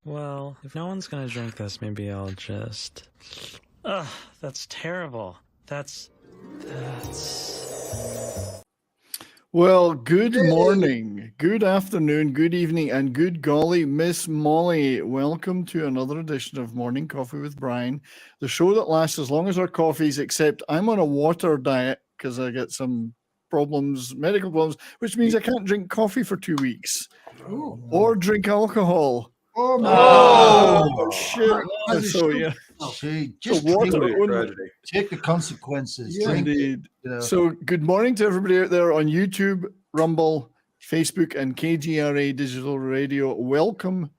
Well, if no one's gonna drink this, maybe I'll just... Ugh, that's terrible. That's... Well, good morning, good afternoon, good evening, and good golly, Miss Molly. Welcome to another edition of Morning Coffee with Brian, the show that lasts as long as our coffees, except I'm on a water diet because I get some problems, medical problems, which means I can't drink coffee for 2 weeks or drink alcohol. Oh, my Oh, shit. So, yeah. Just water only. take the consequences. Yeah, Drink indeed. it, you know. So, good morning to everybody out there on YouTube, Rumble, Facebook, and KGRA Digital Radio. Welcome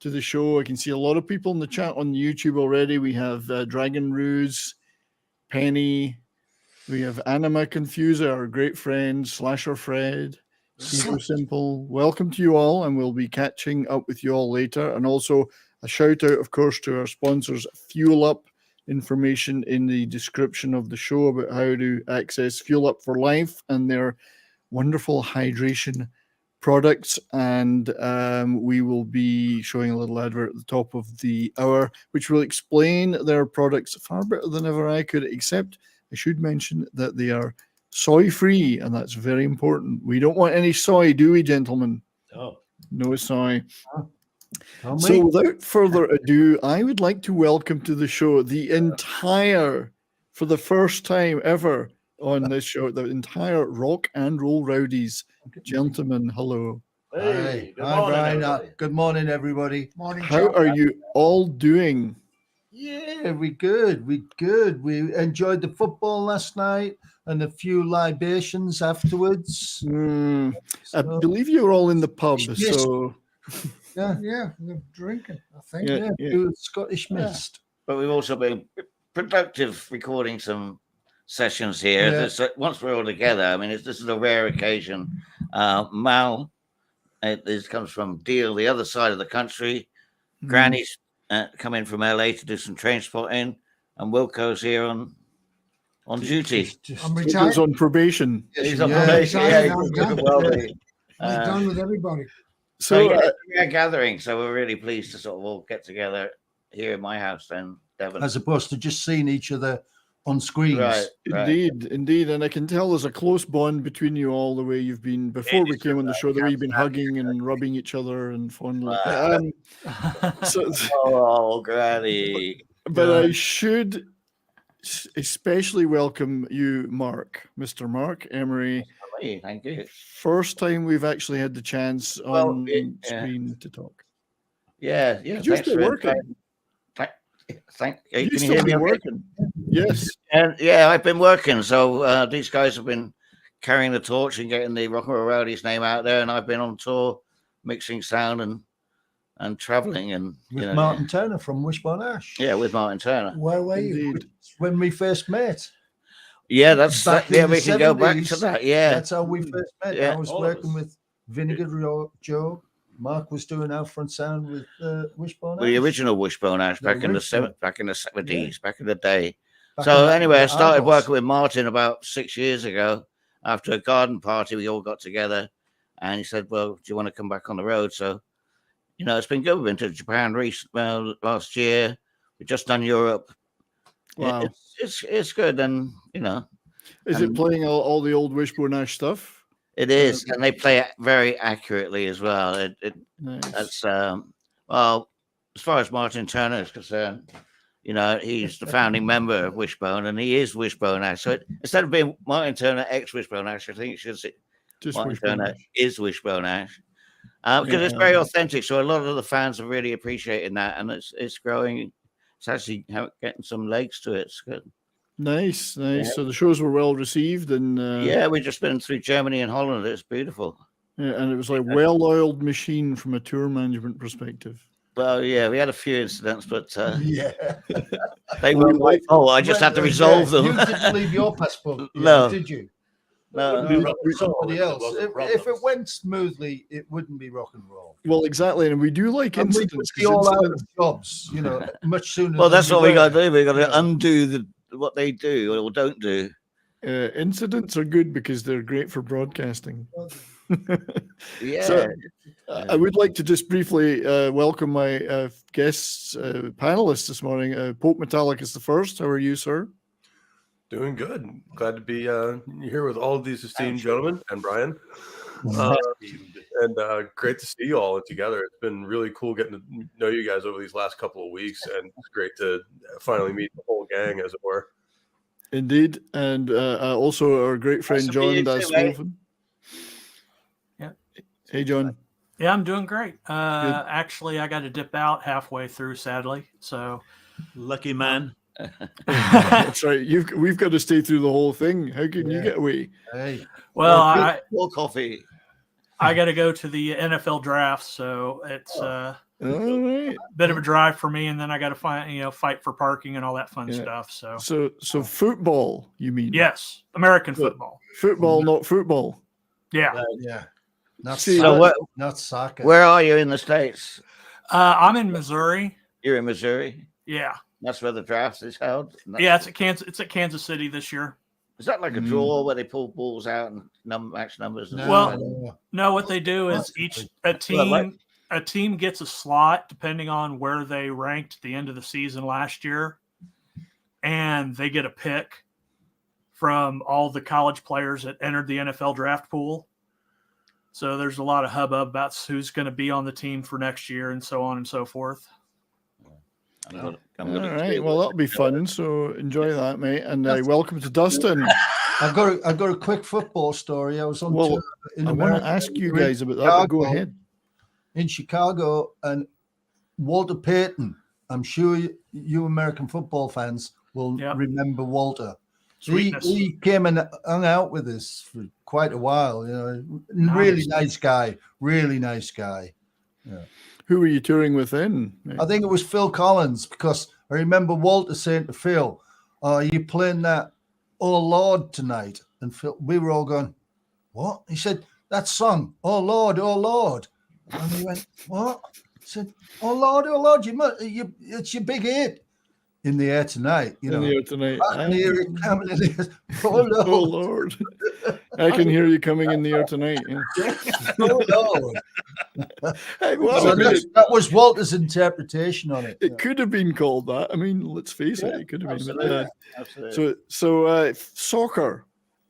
to the show. I can see a lot of people in the chat on YouTube already. We have Dragon Ruse, Penny. We have Anima Confuser, our great friend, Slasher Fred, Steve Simple. Welcome to you all, and we'll be catching up with you all later. And also a shout out, of course, to our sponsors, Fuel Up. Information in the description of the show about how to access Fuel Up for Life and their wonderful hydration products. And we will be showing a little advert at the top of the hour, which will explain their products far better than ever I could, except I should mention that they are soy-free, and that's very important. We don't want any soy, do we, gentlemen? No soy. So without further ado, I would like to welcome to the show for the first time ever on this show, the entire Rock and Roll Rowdies. Gentlemen, hello. Hey, hi, Brian. Good morning, everybody. Morning. How are you all doing? Yeah, we good. We enjoyed the football last night and a few libations afterwards. I believe you were all in the pub, Yes. so... Yeah, we're drinking, I think. Yeah. Scottish mist. But we've also been productive recording some sessions here. Yeah. Once we're all together, I mean, this is a rare occasion. Mal, this comes from Deal, the other side of the country. Granny's come in from LA to do some train spotting, and Wilco's here on duty. I'm retired. He's on probation. He's on probation. Retired, Yeah, I'm done. I'm done with everybody. So we're gathering, so we're really pleased to sort of all get together here in my house then, Devon. As opposed to just seeing each other on screens. Right. Indeed. And I can tell there's a close bond between you all the way you've been before we came on the show, the way you've been hugging and rubbing each other and fondling. Oh, Granny. But I should especially welcome you, Mark, Mr. Mark Emery. Thank you. First time we've actually had the chance on screen to talk. Yeah. You're still working. Can You you still hear me? been working? Yes. And yeah, I've been working. So these guys have been carrying the torch and getting the Rock and Roll Rowdies name out there, and I've been on tour, mixing sound and traveling and with Martin Turner from Wishbone Ash. Yeah, with Martin Turner. Where were you? When we first met. Yeah, that's back yeah. in We the can go back 70s. to that. Yeah, That's how we first met. Yeah. I was working with Vinegar Joe. Mark was doing out front sound with Wishbone Ash. the original Wishbone Ash back in the original. back in the 70s, back in the day. Back So in the anyway, I started Argos. working with Martin about 6 years ago. After a garden party, we all got together, and he said, "Well, do you want to come back on the road?" So, it's been good. We've been to Japan last year. We've just done Europe. Wow. It's good, and Is it playing all the old Wishbone Ash stuff? it is, and they play it very accurately as well. Nice. That's well, as far as Martin Turner is concerned, he's the founding member of Wishbone, and he is Wishbone Ash. So instead of being Martin Turner ex Wishbone Ash, I think it should say Just Martin Wishbone Turner Ash. is Wishbone Ash, because it's very authentic. So a lot of the fans are really appreciating that, and it's growing. It's actually getting some legs to it. It's good. Nice. Yeah. So the shows were well received, and Yeah, we've just been through Germany and Holland. It's beautiful. and it was like well-oiled machine from a tour management perspective. Well, yeah, we had a few incidents, but Yeah. they weren't my fault. I just had to resolve them. You didn't leave your passport, No. did you? No. Somebody else. If it went smoothly, it wouldn't be rock and roll. Well, exactly, and we do like And we incidents. would be 'cause all out incidents- of jobs, much sooner. Well, than that's what we were. got to do. We got to Yeah. undo what they do or don't do. incidents are good because they're great for broadcasting. Yeah. So, I would like to just briefly welcome my guests, panelists this morning. Pope Metallic is the first. How are you, sir? Doing good. Glad to be here with all of these esteemed gentlemen and Brian. And great to see you all together. It's been really cool getting to know you guys over these last couple of weeks, and it's great to finally meet the whole gang, as it were. Indeed. And also our great friend Nice to John meet you too, Daswolfen. Yeah. Hey, John. Yeah, I'm doing great. Actually, I got to dip out halfway through, sadly. So lucky man. That's right. We've got to stay through the whole thing. How can you get away? Hey, well, more coffee. I got to go to the NFL draft, so it's All right. a bit of a drive for me, and then I got to fight for parking and all that fun stuff. So football, you mean? Yes, American football. Football, not football. Yeah. yeah. Not See, soccer. Not soccer. Where are you in the States? I'm in Missouri. You're in Missouri. Yeah. That's where the draft is held. Yeah, it's at Kansas. It's at Kansas City this year. Is that like a draw where they pull balls out and match numbers? And No, what they do is a team gets a slot depending on where they ranked at the end of the season last year, and they get a pick from all the college players that entered the NFL draft pool. So there's a lot of hubbub about who's going to be on the team for next year and so on and so forth. All right. Well, that'll be fun. So enjoy that, mate. And welcome to Dustin. I've got a quick football story. I was on tour in I America. want to ask you guys about that. But go ahead. In Chicago, and Walter Payton. I'm sure you American football fans will remember Walter. He came and hung out with us for quite a while. Really nice guy. Really nice guy. Yeah. Who were you touring with then? I think it was Phil Collins, because I remember Walter saying to Phil, "Are you playing that Oh Lord tonight?" And Phil, we were all going, "What?" He said, "That song, Oh Lord, Oh Lord." And we went, "What?" He said, "Oh Lord, Oh Lord, it's your big hit." In the air tonight, In the air tonight. I can hear it coming in the air. Oh Lord. Oh Lord. I can hear you coming in the air tonight. Yeah. Oh Lord. Hey, well, So that was Walter's interpretation on it. it could have been called that. I mean, let's face it, it could have been. Absolutely. So soccer,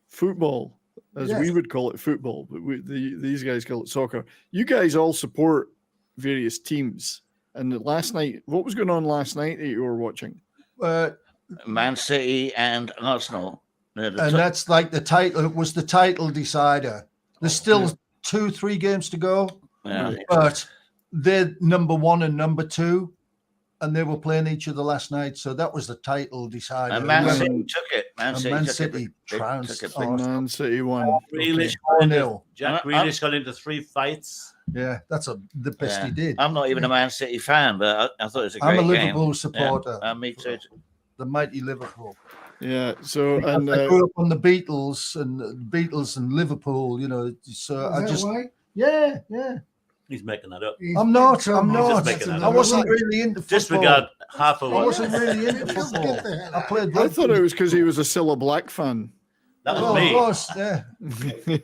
football, as we would call it, football, but these guys call it soccer. You guys all support various teams. And last night, what was going on last night that you were watching? Man City and Arsenal. And that's like the title. It was the title decider. There's still 2-3 games to go, but they're number 1 and number 2, and they were playing each other last night. So that was the title decider. And Man City took it. Man City trounced. Man City won. Jack Grealish got into 3 fights. Yeah, that's the best he did. I'm not even a Man City fan, but I thought it was a great game. I'm a Liverpool supporter. Yeah, me too. The mighty Liverpool. Yeah. So I grew up on the Beatles and Liverpool. So I just yeah. He's making that up. I'm not. I wasn't up. really into football. Disregard half of I what. wasn't really into football. I played rugby. I thought it was because he was a Cilla Black fan. That was me. Of course, yeah.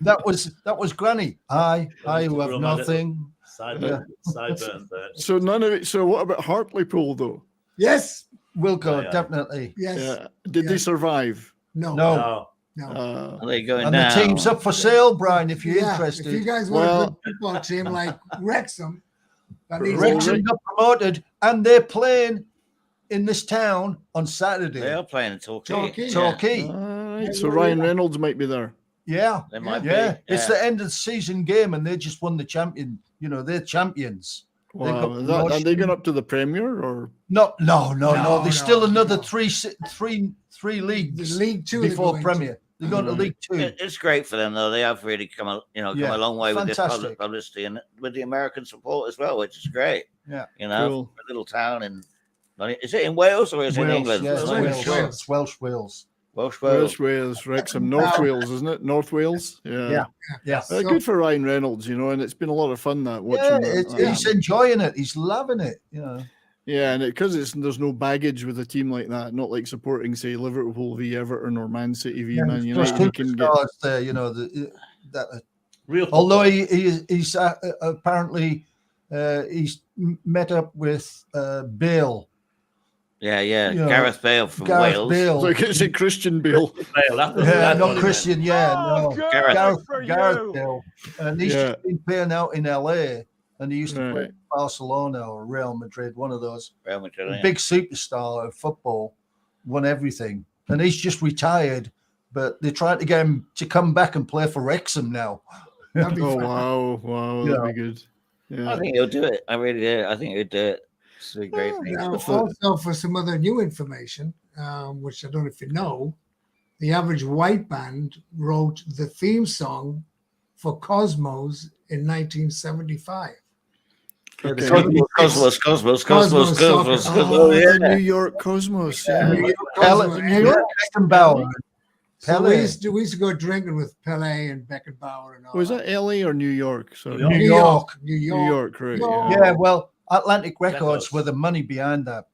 that was Granny. I who have nothing. Sideburns there. So none of it. So what about Hartlepool though? Yes. Wilco, definitely. Yes. Yeah. Did they survive? No. Are they going and now? the team's up for sale, Brian, if you're interested. If you guys want a good football team like Wrexham, Wrexham got promoted, and they're playing in this town on Saturday. They are playing in Torquay. Torquay. Right, so Ryan Reynolds might be there. Yeah. They might be. It's the end of the season game, and they just won the champion. They're champions. Wow. Are they going up to the Premier or? No. There's still another three leagues. League 2 before Premier. They're going to League 2. It's great for them though. They have really come a long way with this publicity and with the American support as well, which is great. Yeah. Cool. A little town in. Is it in Wales or is it in England? Yeah, it's Welsh Wales. Welsh Wales, Wrexham, North Wales, isn't it? North Wales, yeah. Good for Ryan Reynolds, and it's been a lot of fun watching that. He's enjoying it. He's loving it, Yeah, and because there's no baggage with a team like that, not like supporting, say, Liverpool v Everton or Man City v Man United. There's 2 stars there, that Real Although football. he's apparently he's met up with Bale. Yeah, You know, Gareth Bale from Gareth Wales. Bale. Like it's a Christian Bale. Bale, that's what- Yeah, that's what not he Christian. meant. Yeah, no. Gareth. Gareth Bale. And he's Yeah. just been playing out in LA. And he used to play Right. for Barcelona or Real Madrid, one of those. Real Madrid, A yeah. big superstar of football, won everything. And he's just retired, but they're trying to get him to come back and play for Wrexham now. That'd be Oh fun. wow, Yeah. that'd be good. Yeah. I think he'll do it. I really do. I think he'll do it. It's a great thing. Now, That's a- also, for some other new information, which I don't know if you know, the Average White Band wrote the theme song for Cosmos in 1975. Okay. Cosmos. Oh, yeah. The New York Cosmos. Yeah. New York Pele, Cosmos, New York. Beckenbauer. So Pele. we used to go drinking with Pele and Beckenbauer and all Was that LA or New York? Sorry. New York. New York. New New York. York, right? York. Yeah. Yeah, well, Atlantic Records Records. were the money behind that.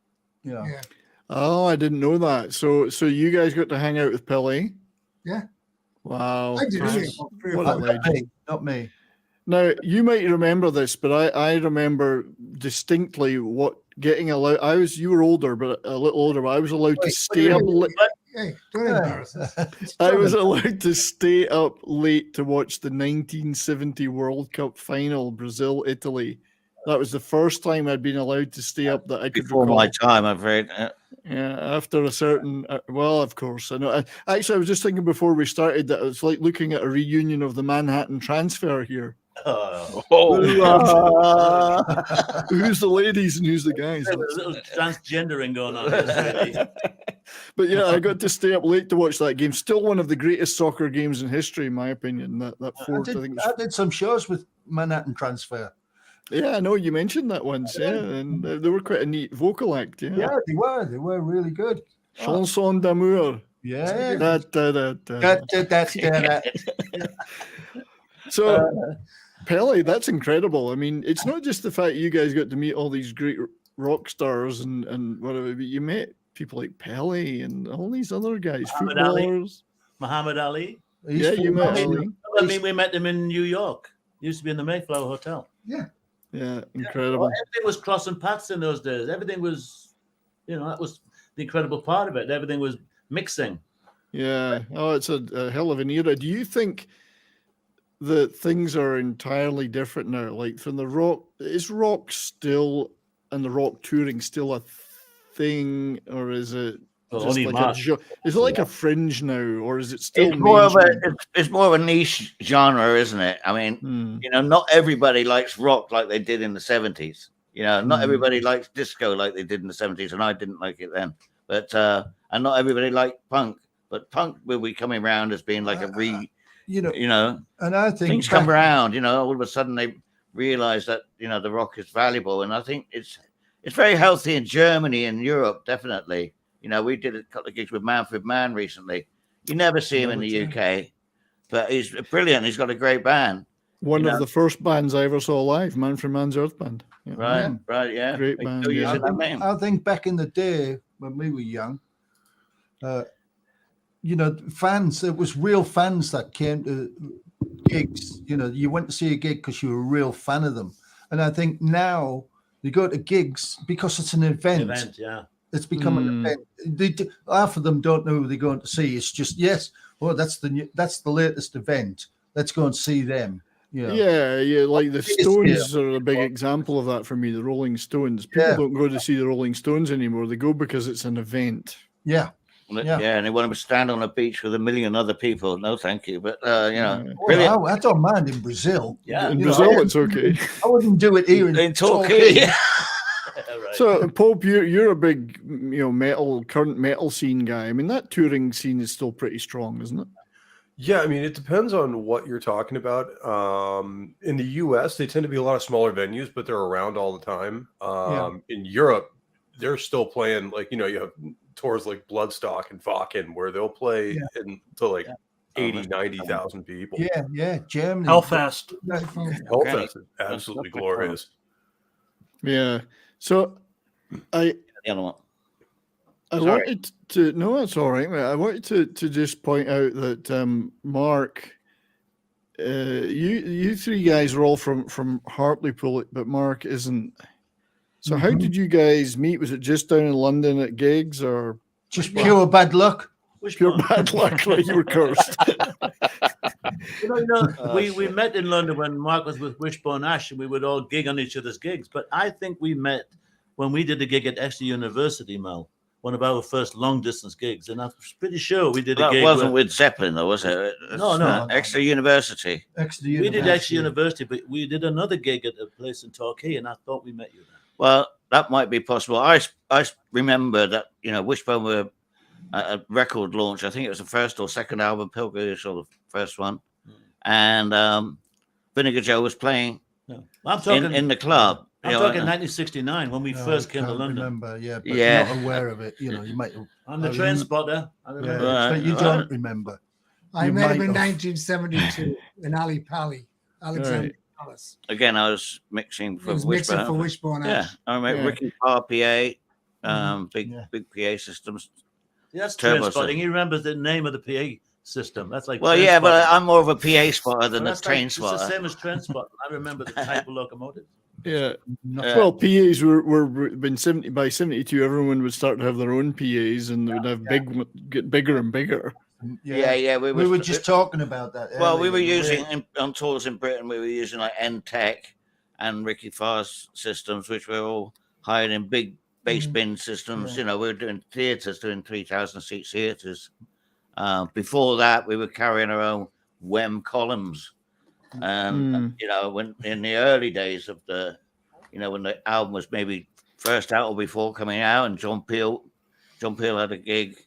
Yeah. Yeah. Oh, I didn't know that. So you guys got to hang out with Pele? Yeah. Wow. I did. That's- Yeah, pretty what a fun. legend. Not me. Now you might remember this, but I remember distinctly what getting allowed. You were older, but a little older. But I was allowed to Wait, stay up. Hey, don't embarrass us. I was allowed to stay up late to watch the 1970 World Cup final, Brazil Italy. That was the first time I'd been allowed to stay up that I could Before recall. my time, I'm afraid. Yeah, after a certain, well, of course, I know. Actually, I was just thinking before we started that it's like looking at a reunion of the Manhattan transfer here. Who's the ladies and who's the guys? There's a little transgendering going on here, really. But yeah, I got to stay up late to watch that game. Still one of the greatest soccer games in history, in my opinion. That fourth, I think. I did some shows with Manhattan Transfer. Yeah, I know you mentioned that once. Yeah, and they were quite a neat vocal act. Yeah, Yeah, they were really good. Chanson d'amour. Yeah. Da, da, da, da. That. So, Pele, that's incredible. I mean, it's not just the fact you guys got to meet all these great rock stars and whatever, but you met people like Pele and all these other guys, Muhammad Ali. footballers. Muhammad Ali. Yeah, you met Ali. I mean, we met them in New York. Used to be in the Mayflower Hotel. Yeah, incredible. Everything was crossing paths in those days. Everything was, that was the incredible part of it. Everything was mixing. Yeah. Oh, it's a hell of an era. Do you think that things are entirely different now? Like from the rock, is rock still and the rock touring still a thing, or is it Well, just only like Mark. is it like a fringe now, or is it still It's more of mainstream? it's more of a niche genre, isn't it? I mean, Hmm. not everybody likes rock like they did in the 70s. Not everybody likes disco like they did in the 70s, and I didn't like it then. But and not everybody liked punk, but punk will be coming around as being like and I think things come around. All of a sudden they realize that the rock is valuable, and I think it's very healthy in Germany and Europe, definitely. We did a couple of gigs with Manfred Mann recently. You never see him in the UK, but he's brilliant. He's got a great band. One of the first bands I ever saw live, Manfred Mann's Earth Band. Yeah. Right, yeah. Great They band, still yeah. using that name. I think back in the day when we were young, fans, there was real fans that came to gigs. You went to see a gig because you were a real fan of them. And I think now you go to gigs because it's an event. Yeah. It's become an event. Half of them don't know who they're going to see. It's just, that's the latest event. Let's go and see them. Yeah, like the Biggest Stones are a big example of that for me. The Rolling Stones. People don't go to see the Rolling Stones anymore. They go because it's an event. Yeah. And they want to stand on a beach with a million other people. No, thank you. But brilliant. I don't mind in Brazil. Yeah. In Brazil, it's okay. I wouldn't do it here in Turkey. Right. So, Pope, you're a big, current metal scene guy. I mean, that touring scene is still pretty strong, isn't it? Yeah, I mean, it depends on what you're talking about. In the US, they tend to be a lot of smaller venues, but they're around all the time. In Europe, they're still playing, like, you have tours like Bloodstock and Wacken, where they'll play to like 80, 90,000 people. Yeah, Germany. Hellfest. Hellfest is absolutely glorious. Yeah. So, I wanted to. No, that's all right. I wanted to just point out that Mark you three guys are all from Hartlepool, but Mark isn't. So how Mhm. did you guys meet? Was it just down in London at gigs, or Just pure bad luck. Which pure one? bad luck? Like you were cursed. We met in London when Mark was with Wishbone Ash, and we would all gig on each other's gigs. But I think we met when we did a gig at Exeter University, Mel, one of our first long distance gigs. And I'm pretty sure we did a That gig. wasn't with Zeppelin, though, was it? No. Extra University. Exeter We did Exeter yeah. University, but we did another gig at a place in Torquay, and I thought we met you there. Well, that might be possible. I remember that, Wishbone were at a record launch. I think it was the first or second album, Pilgrimage, or the first one. And Vinegar Joe was playing I'm talking in the club. I'm talking 1969 when we No, first I came to can't London. remember, yeah, but Yeah. you're not aware of it. You might. I'm the train spotter. I remember. Yeah, but you don't remember. I You met him might in have. 1972 in Ali Pali, Alexander Palace. Again, I was mixing It for was mixing for Wishbone. Wishbone Yeah, Ash. I remember Yeah. Ricky Parr PA, big Yeah. big PA systems. Yeah, that's Turbo train spotting. system. He remembers the name of the PA system. That's like Well, train yeah, but spotting. I'm more of a PA spotter than Well, a that's train It's the spotter. same as train spotting. I remember the type of locomotive. Yeah. Not- Well, PAs were been 70 by 72. Everyone would start to have their own PAs, and they would have get bigger and bigger. Yeah. We were just talking about that. Well, we earlier, were the way- using on tours in Britain. We were using like N-Tech and Ricky Farr's systems, which were all hired in big bass bin systems. Yeah. We were doing theatres, doing 3,000 seat theatres. Before that, we were carrying our own WEM columns. And when in the early days of the, when the album was maybe first out or before coming out, and John Peel had a gig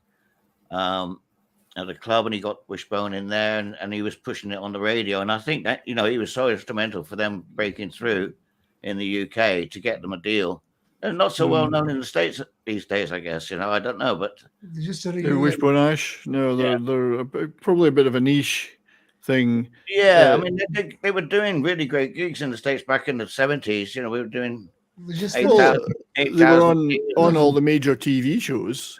at the club, and he got Wishbone in there, and he was pushing it on the radio. And I think that he was so instrumental for them breaking through in the UK to get them a deal. They're not so well known in the States these days, I guess. I don't know, but They just sort of Wishbone Ash. No, they're probably a bit of a niche thing. yeah, I mean they were doing really great gigs in the States back in the 70s. We were doing they just 8,000 They were on 8,000 all the major TV shows.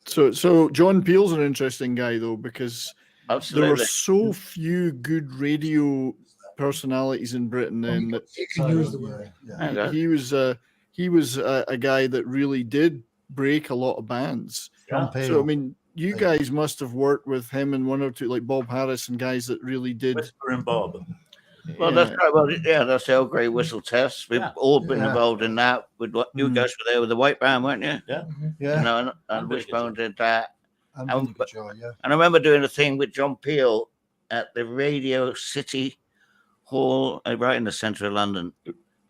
So John Peel's an interesting guy though, because there absolutely. were so few good radio personalities in Britain then that you can use the word. Yeah. he was a guy that really did break a lot of bands. John So I Peel. mean, you guys must have worked with him and one or two, like Bob Harris and guys that really did. Whisper and Bob. Well, Yeah. that's right. Well, yeah, that's the old grey whistle test. We've all been Yeah. involved in that. With what you guys were there with the white band, weren't you? Yeah. Yeah, And And Wishbone did that. and and- Vinegar Joe, yeah. And I remember doing a thing with John Peel at the Radio City Hall, right in the centre of London,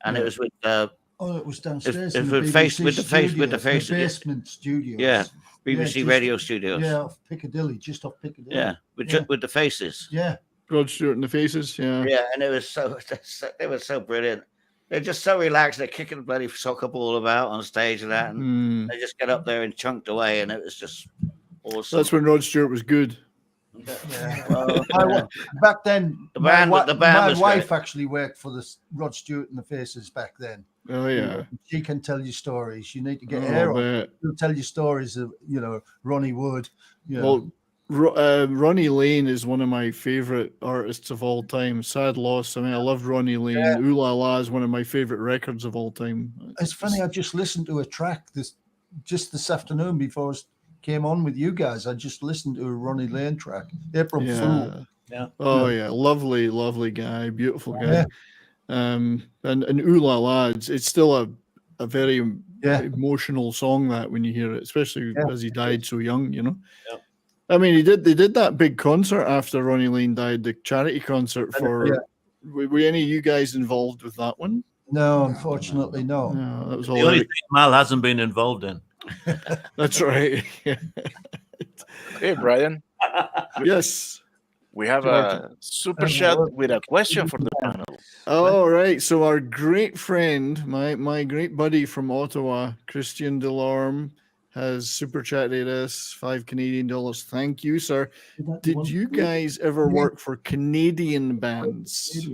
and it was with Oh, it was downstairs. if in the with face- BBC with the face- with the studios, face, yeah. basement studios. BBC just- Radio Studios. Yeah, off Piccadilly, just off Piccadilly. Yeah, with, Yeah. with the faces. Yeah. Rod Stewart and the Faces, yeah. Yeah, and it was so they were so brilliant. They're just so relaxed. They're kicking the bloody soccer ball about on stage and that, and Hmm. they just get up there and chunked away, and it was just awesome. That's when Rod Stewart was good. Yeah. Well, Back then, The band was my wife great. actually worked for the Rod Stewart and the Faces back then. Oh yeah. She can tell you stories. You need to get Oh, her I on. bet. She'll tell you stories of Ronnie Wood. Well, Ronnie Lane is one of my favorite artists of all time. Sad loss. I mean, I love Ronnie Lane. Yeah. Ooh La La is one of my favorite records of all time. It's funny. I just listened to a track this afternoon before I came on with you guys. I just listened to a Ronnie Lane track, April Fool. Yeah. Oh yeah, lovely, lovely guy, beautiful guy. Yeah. And Ooh La La, it's still a very Yeah. emotional song that when you hear it, especially Yeah. as he died so young, Yeah. I mean, they did that big concert after Ronnie Lane died, the charity concert for. Yeah. Were any of you guys involved with that one? No, unfortunately, no. No, that was The all. only Eric. thing Mal hasn't been involved in. That's right. Hey, Brian, Yes. we have a super chat with a question for the panel. All right. So our great friend, my great buddy from Ottawa, Christian Delorme, has super chatted us $5 Canadian. Thank you, sir. Did you guys ever work for Canadian bands?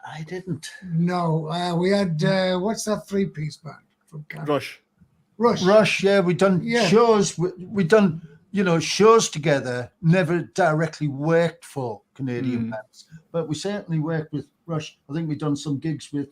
I didn't. No, we had what's that three-piece band from Canada? Rush. Rush. Rush, yeah, we done Yeah. shows. We done shows together, never directly worked for Canadian bands, but we certainly worked with Rush. I think we've done some gigs with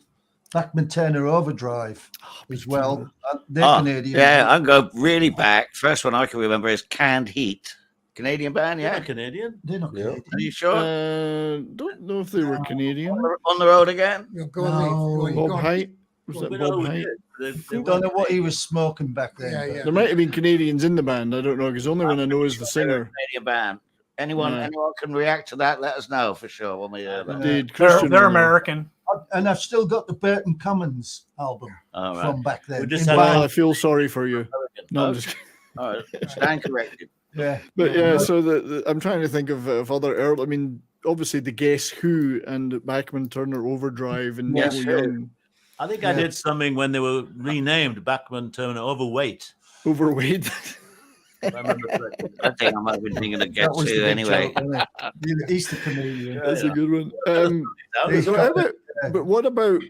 Bachman Turner Overdrive as well. They're Canadian. Yeah, I can go really back. First one I can remember is Canned Heat. Canadian band, They're yeah. not Canadian. They're not Canadian. Are you sure? Don't know if they were Canadian. On the road again? Go on, Bob Height? Was Well, that we know Bob who Height? did. I don't know what he was smoking back then. Yeah, but- yeah. There might have been Canadians in the band. I don't know, because the only one I know is the singer. Canadian band. Anyone can react to that? Let us know for sure when we hear that. Did They're Christian American. And I've still got the Burton Cummins album All right. from back then. We just In had- Well, vinyl. I feel sorry for you. No, I'm just kidding. All right. Stand corrected. Yeah. But yeah, so I'm trying to think of other early. I mean, obviously the Guess Who and Bachman Turner Overdrive and Yes, Neil Who. Young I think I did something when they were renamed Bachman Turner Overweight. Overweight. If I remember correctly. I think I might have been thinking of Get That was the To big anyway. joke, wasn't it? He's the Canadian. That's a good one. That So was- how about, but what about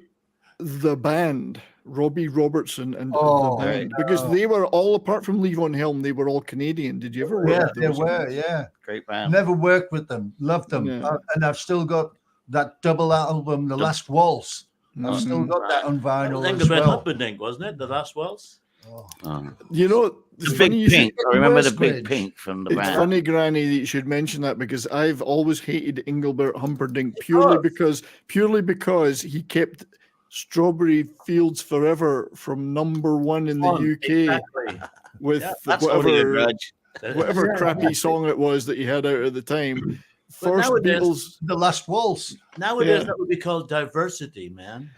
the band, Robbie Robertson and Oh, the band? Because they were all, apart from Lee Von Helm, they were all Canadian. Did you ever work Yeah, with they those were. guys? Yeah. Great band. Never worked with them. Loved them. Yeah. And I've still got that double album, The Last Waltz. I've still got that on vinyl Think as about well. Humperdinck, wasn't it? The last waltz. Oh. You know, it's The funny Big you should- Pink. I remember the West Big Ridge. Pink from the It's band. funny, Granny, that you should mention that, because I've always hated Engelbert Humperdinck purely because he kept Strawberry Fields Forever from #1 in the UK Exactly. with That's holding a whatever grudge. whatever crappy song it was that he had out at the time. But First nowadays- Beatles, The Last Waltz. Nowadays, Yeah. that would be called diversity, man.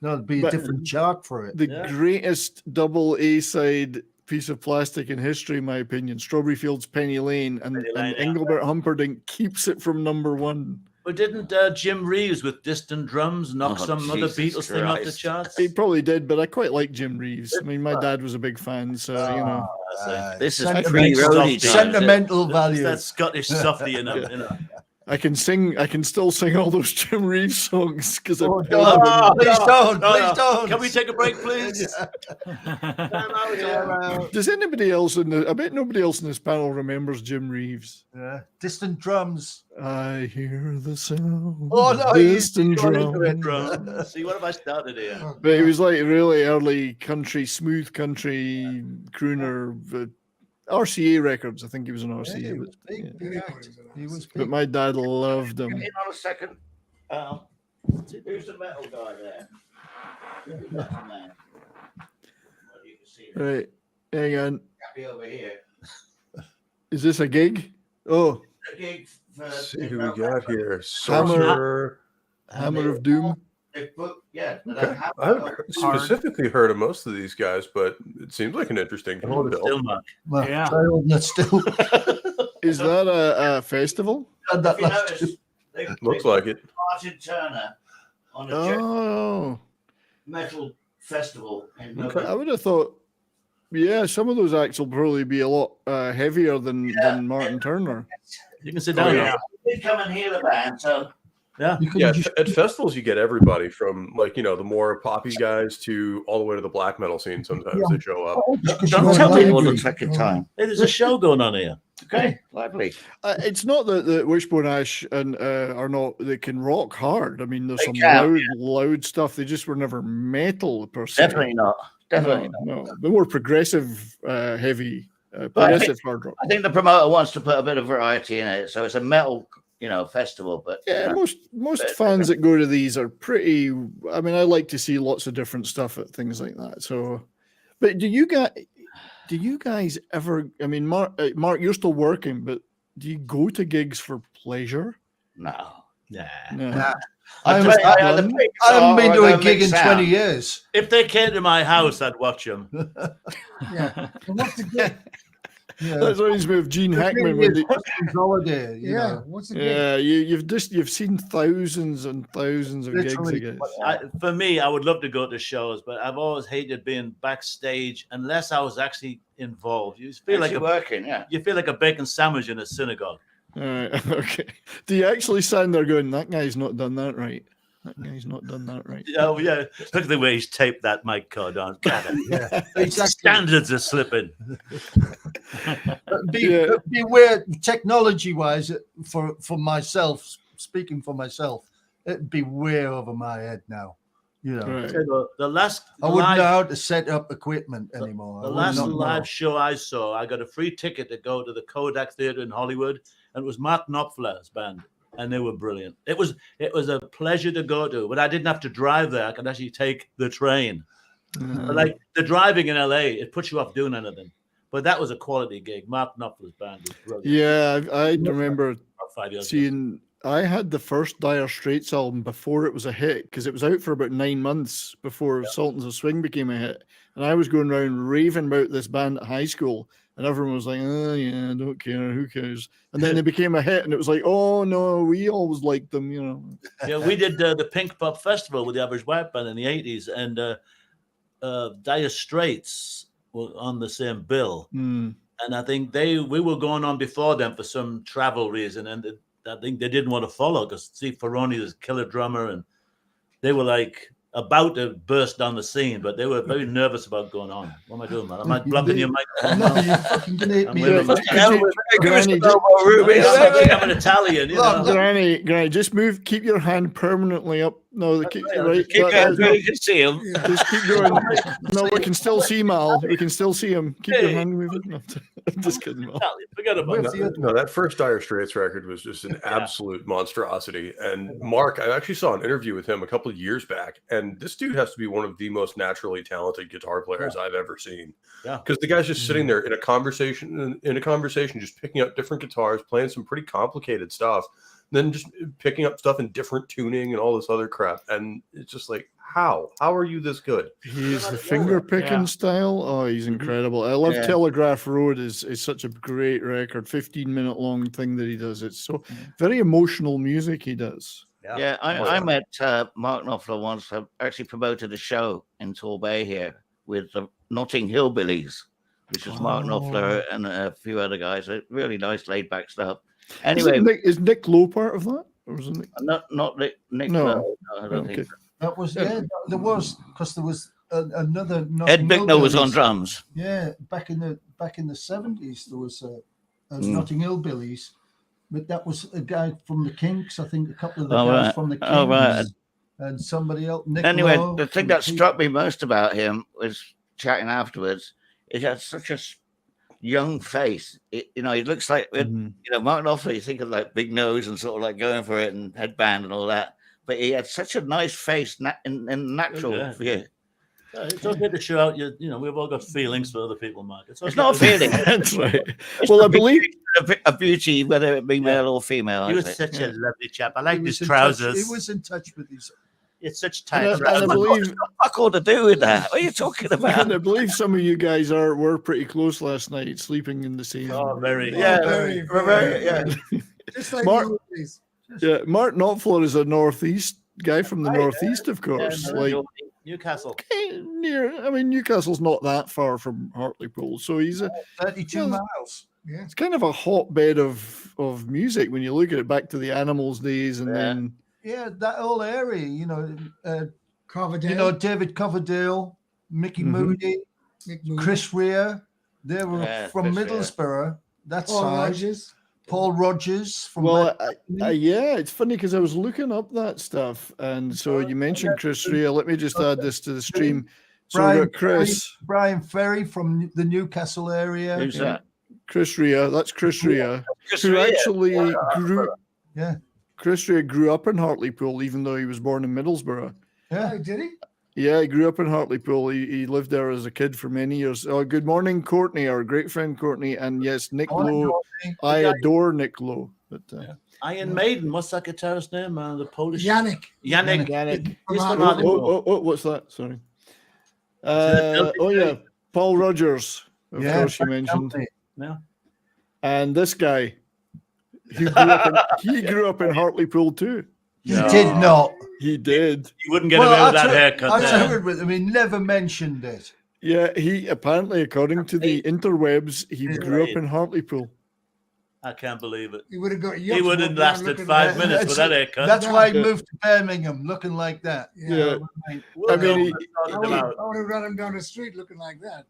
No, it'd be a But- different chart for it. the Yeah. greatest double A side piece of plastic in history, in my opinion. Strawberry Fields, Penny Lane, and, Penny Lane, and yeah. Engelbert Humperdinck keeps it from #1. But didn't Jim Reeves with Distant Drums knock Oh, some other Jesus Beatles thing off the Christ. charts? He probably did, but I quite like Jim Reeves. I mean, my dad was a big fan, so you know. This is Sentimental- pre-Roadie times. Sentimental It's value. that Scottish softy in them, you know. I can still sing all those Jim Reeves songs because I Oh, played no. them. Please don't. No, Please no. don't. Can we take a break, please? Does anybody else I bet nobody else in this panel remembers Jim Reeves. Yeah. Distant Drums. I hear the sound Oh, of no, you- distant you're into it. drum. See, what have I started here? But he was like really early country, smooth country crooner. RCA Records, I think he was on Yeah, RCA. he was big. yeah. He was But big. my dad loved Get him. in on a second. There's the metal guy there. Look at that man. Well, you can see him. Right, hang on. Happy over here. Is this a gig? Oh, A gig for Let's see who we got here. Hammer. Sorcerer. Hammer of Doom. Yeah. Okay. I haven't specifically heard of most of these guys, but it seems like an interesting Hold it bill. still, Mark. Well, Yeah. try holding it still. Is that a festival? And that If you last notice, they Looks like it. Martin Turner on a jet Oh, metal festival in Okay. I would have thought. Yeah, some of those acts will probably be a lot heavier than Martin Turner. You can sit Oh, down. yeah. now. They come and hear the band, so you could Yeah, just at festivals you get everybody from like the more poppy guys to all the way to the black metal scene. Sometimes Yeah. they show up. don't tell me all the Angry. second time. Hey, there's a show going on here. Okay, lovely. It's not that the Wishbone Ash and are not. They can rock hard. I mean, there's They some can, loud stuff. They just were never metal per se. Definitely not. Definitely not. No. They're more progressive, heavy, But I progressive hard rock. I think the promoter wants to put a bit of variety in it, so it's a metal, festival. But Yeah, most fans that go to these are pretty. I mean, I like to see lots of different stuff at things like that. So, but do you guys ever? I mean, Mark, you're still working, but do you go to gigs for pleasure? no. Nah. No. Nah. I I tell was- you, either I big I haven't been or to a no gig in mixed 20 sound. years. If they came to my house, I'd watch them. Yeah. And what's the gig? Yeah. That reminds me of Gene Hackman. When they, Holiday, you Yeah. know. What's the gig? yeah, you've seen thousands and thousands of Literally. gigs. I guess. For me, I would love to go to shows, but I've always hated being backstage unless I was actually involved. You feel like Actually a working, yeah. you feel like a bacon sandwich in a synagogue. All right, okay. Do you actually stand there going, "That guy's not done that right"? That guy's not done that right. Oh yeah, look at the way he's taped that mic card on. God, Yeah, exactly. standards are slipping. Beware, technology-wise, for myself, speaking for myself, it'd be way over my head now. You know, Right. The last I wouldn't live- know how to set up equipment anymore. The I would last not live know. show I saw, I got a free ticket to go to the Kodak Theater in Hollywood, and it was Mark Knopfler's band, and they were brilliant. It was a pleasure to go to, but I didn't have to drive there. I could actually take the train. But like the driving in LA, it puts you off doing anything. But that was a quality gig. Mark Knopfler's band was brilliant. Yeah, I remember About 5 years ago. seeing. I had the first Dire Straits album before it was a hit because it was out for about 9 months before Sultans of Swing became a hit, and I was going around raving about this band at high school, and everyone was like, "Oh yeah, I don't care, who cares?" And then they became a hit, and it was like, "Oh no, we always liked them," you know. Yeah, we did the Pink Pop Festival with the Average White Band in the 80s, and Dire Straits were on the same bill. Mm. And I think we were going on before them for some travel reason, and I think they didn't want to follow because Steve Ferroni is a killer drummer, and they were like about to burst down the scene, but they were very nervous about going on. What am I doing, man? Am I blocking your microphone? No, you're fucking gonna hit I'm me. with Look, Granny, I'm an Italian, you know. Granny, just move. Keep your hand permanently up. No, Right, right. Keep going so you can see him. Just keep going. No, we can still see Mal. We can still see him. Keep your Hey. hand moving. No, I'm just kidding, Mal. Italian. Forget about that. No, that first Dire Straits record was just an absolute monstrosity. And Mark, I actually saw an interview with him a couple of years back, and this dude has to be one of the most naturally talented guitar players I've ever seen. Yeah. Because the guy's just sitting there in a conversation, just picking up different guitars, playing some pretty complicated stuff, then just picking up stuff in different tuning and all this other crap. And it's just like, how are you this good? He's the finger picking style. Oh, he's incredible. I love Telegraph Road is such a great record, 15-minute long thing that he does. It's so very emotional music he does. Yeah, I met Mark Knopfler once. I actually promoted a show in Torbay here with the Notting Hillbillies, which is Mark Knopfler and a few other guys. Really nice laid back stuff. Anyway, is Nick Lowe part of that? Or was it Nick? not Nick. No. No, I don't think so. that was there was because there was another. Ed Notting Bicknell was on Hillbillies. drums. Yeah, back in the 70s, there was Notting Hillbillies, but that was a guy from the Kinks. I think a couple of the guys from the Kinks. Oh, right. And somebody else. Nick Anyway, Lowe the thing from that Kinks. struck me most about him was chatting afterwards. He had such a young face. He looks like Mark Knopfler. You think of like big nose and sort of like going for it and headband and all that. But he had such a nice face in natural view. It's okay to show out we've all got feelings for other people, Mark. It's not a feeling. That's right. Well, I believe a beauty, whether it be male or female. He was I such think. a lovely chap. I like his He trousers. was in touch with his. It's such and tight I trousers. believe Fuck all to do with that. What are you talking about? and I believe some of you guys were pretty close last night, sleeping in the same. Oh, very. Yeah, very, very, yeah. Just like Mark- you, please. Yeah, Mark Knopfler is a northeast guy from the northeast, of course. Newcastle. Near. I mean, Newcastle's not that far from Hartlepool, so he's 32 Yeah. miles. Yeah. it's kind of a hotbed of music when you look at it back to the Animals days, and then Yeah, that whole area, Coverdale, David Coverdale, Mickey Mhm. Moody, Mick Moody, Chris Rea, they were Yeah, from Chris Rea. Middlesbrough. That Paul side. Rogers. Paul Rogers from. well, Mac- yeah, it's funny because I was looking up that stuff, and so you mentioned Chris Rea. Let me just add this to the stream. So we Brian got Chris. Brian Ferry from the Newcastle area. Who's that? Chris Rea, that's Chris Rea, Chris who Rea. actually grew. Yeah. Chris Rea grew up in Hartlepool, even though he was born in Middlesbrough. Yeah. Oh, did he? Yeah, he grew up in Hartlepool. He lived there as a kid for many years. Oh, good morning, Courtney, our great friend Courtney, and yes, Nick Morning, Lowe. Courtney. I adore Nick Lowe. But Iron Maiden. What's that guitarist's name? The Polish. Yannick. Yannick. Yannick. He's from Oh, Hartlepool. What's that? Sorry. it Oh yeah, Paul Rogers. Of Yeah, course, you mentioned. Company. Yeah. And this guy, he grew up in Hartlepool too. He did not. He did. You wouldn't get away with that I haircut. there. heard with him. He never mentioned it. Yeah, he apparently, according to the interwebs, he grew up in Hartlepool. I can't believe it. He would have got. He wouldn't lasted 5 minutes with that haircut. That's why he moved to Birmingham, looking like that. Yeah. I Well, mean, I would have run him down the street looking like that.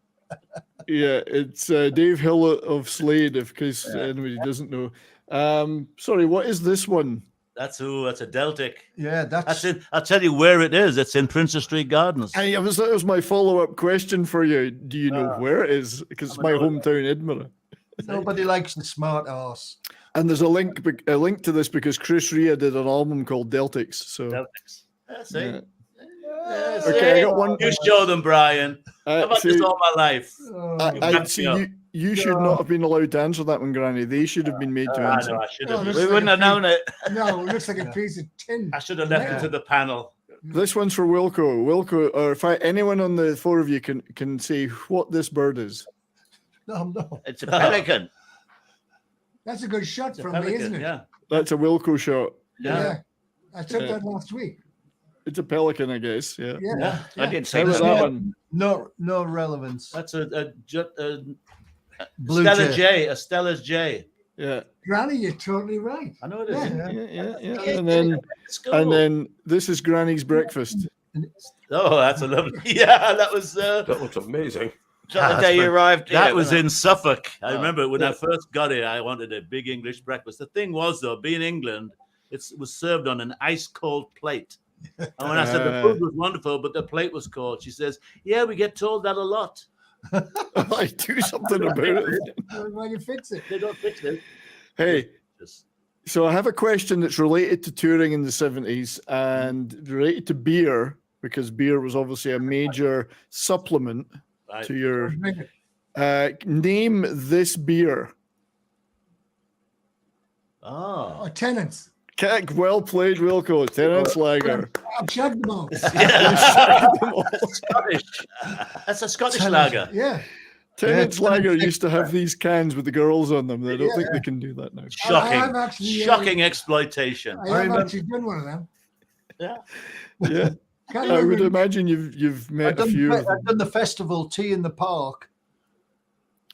yeah, it's Dave Hill of Slade, in case anybody doesn't know. Sorry, what is this one? That's a Deltic. Yeah, that's it. I'll tell you where it is. It's in Princess Street Gardens. That was my follow-up question for you. Do you know where it is? Because it's my hometown, Edinburgh. Nobody likes the smart ass. And there's a link to this because Chris Rea did an album called Deltics. So Deltics. See? Yeah. Yeah, Okay, I got one. You show them, Brian. I've had this all my life. I see you should not have been allowed to answer that one, Granny. They should have been made to answer. I should have. Oh, We wouldn't have known it. No, it looks like a piece of tin. I should have left it to the panel. This one's for Wilco. Wilco, or if anyone on the four of you can say what this bird is. No. It's a pelican. That's a good shot from pelican, me, isn't it? Yeah. That's a Wilco shot. Yeah. I took that last week. It's a pelican, I guess. Yeah. Yeah. I didn't say How about that. that one? No relevance. That's a Blue Stella jay. J. A Stella's J. Yeah. Granny, you're totally right. I know it is. Yeah. And then this is Granny's breakfast. Oh, that's a lovely. Yeah, that was. That looks amazing. So the day you arrived here, That was wasn't in Suffolk. I Oh. remember when I first got it, I wanted a big English breakfast. The thing was, though, being England, it was served on an ice cold plate. And when I said the food was wonderful, but the plate was cold, she says, "Yeah, we get told that a lot." I do something about it. Why you fix it? They don't fix it. Hey, so I have a question that's related to touring in the 70s and related to beer, because beer was obviously a major supplement to your. Name this beer. Oh, Tenants. Well played, Wilco. Tenants Lager. I've chugged them all. Scottish. That's a Scottish lager. Yeah. Tenants Lager used to have these cans with the girls on them. I don't think they can do that now. Shocking. Shocking exploitation. I have actually done one of them. Yeah. Yeah. I would imagine you've met a few of them. I've done the festival Tea in the Park.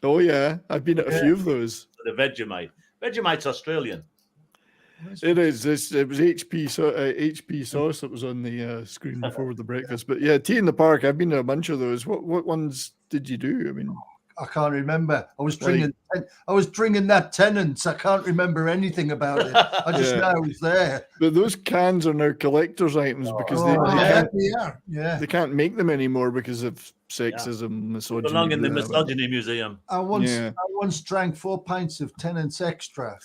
Oh yeah, I've been at a few of those. The Vegemite. Vegemite's Australian. It is. It was HP sauce that was on the screen before the breakfast. But yeah, Tea in the Park. I've been to a bunch of those. What ones did you do? I mean, I can't remember. I was drinking that Tenants. I can't remember anything about it. I just know I was there. But those cans are now collector's items because they can't make them anymore because of sexism, misogyny. Belong in the misogyny museum. I once drank 4 pints of Tenants Extra.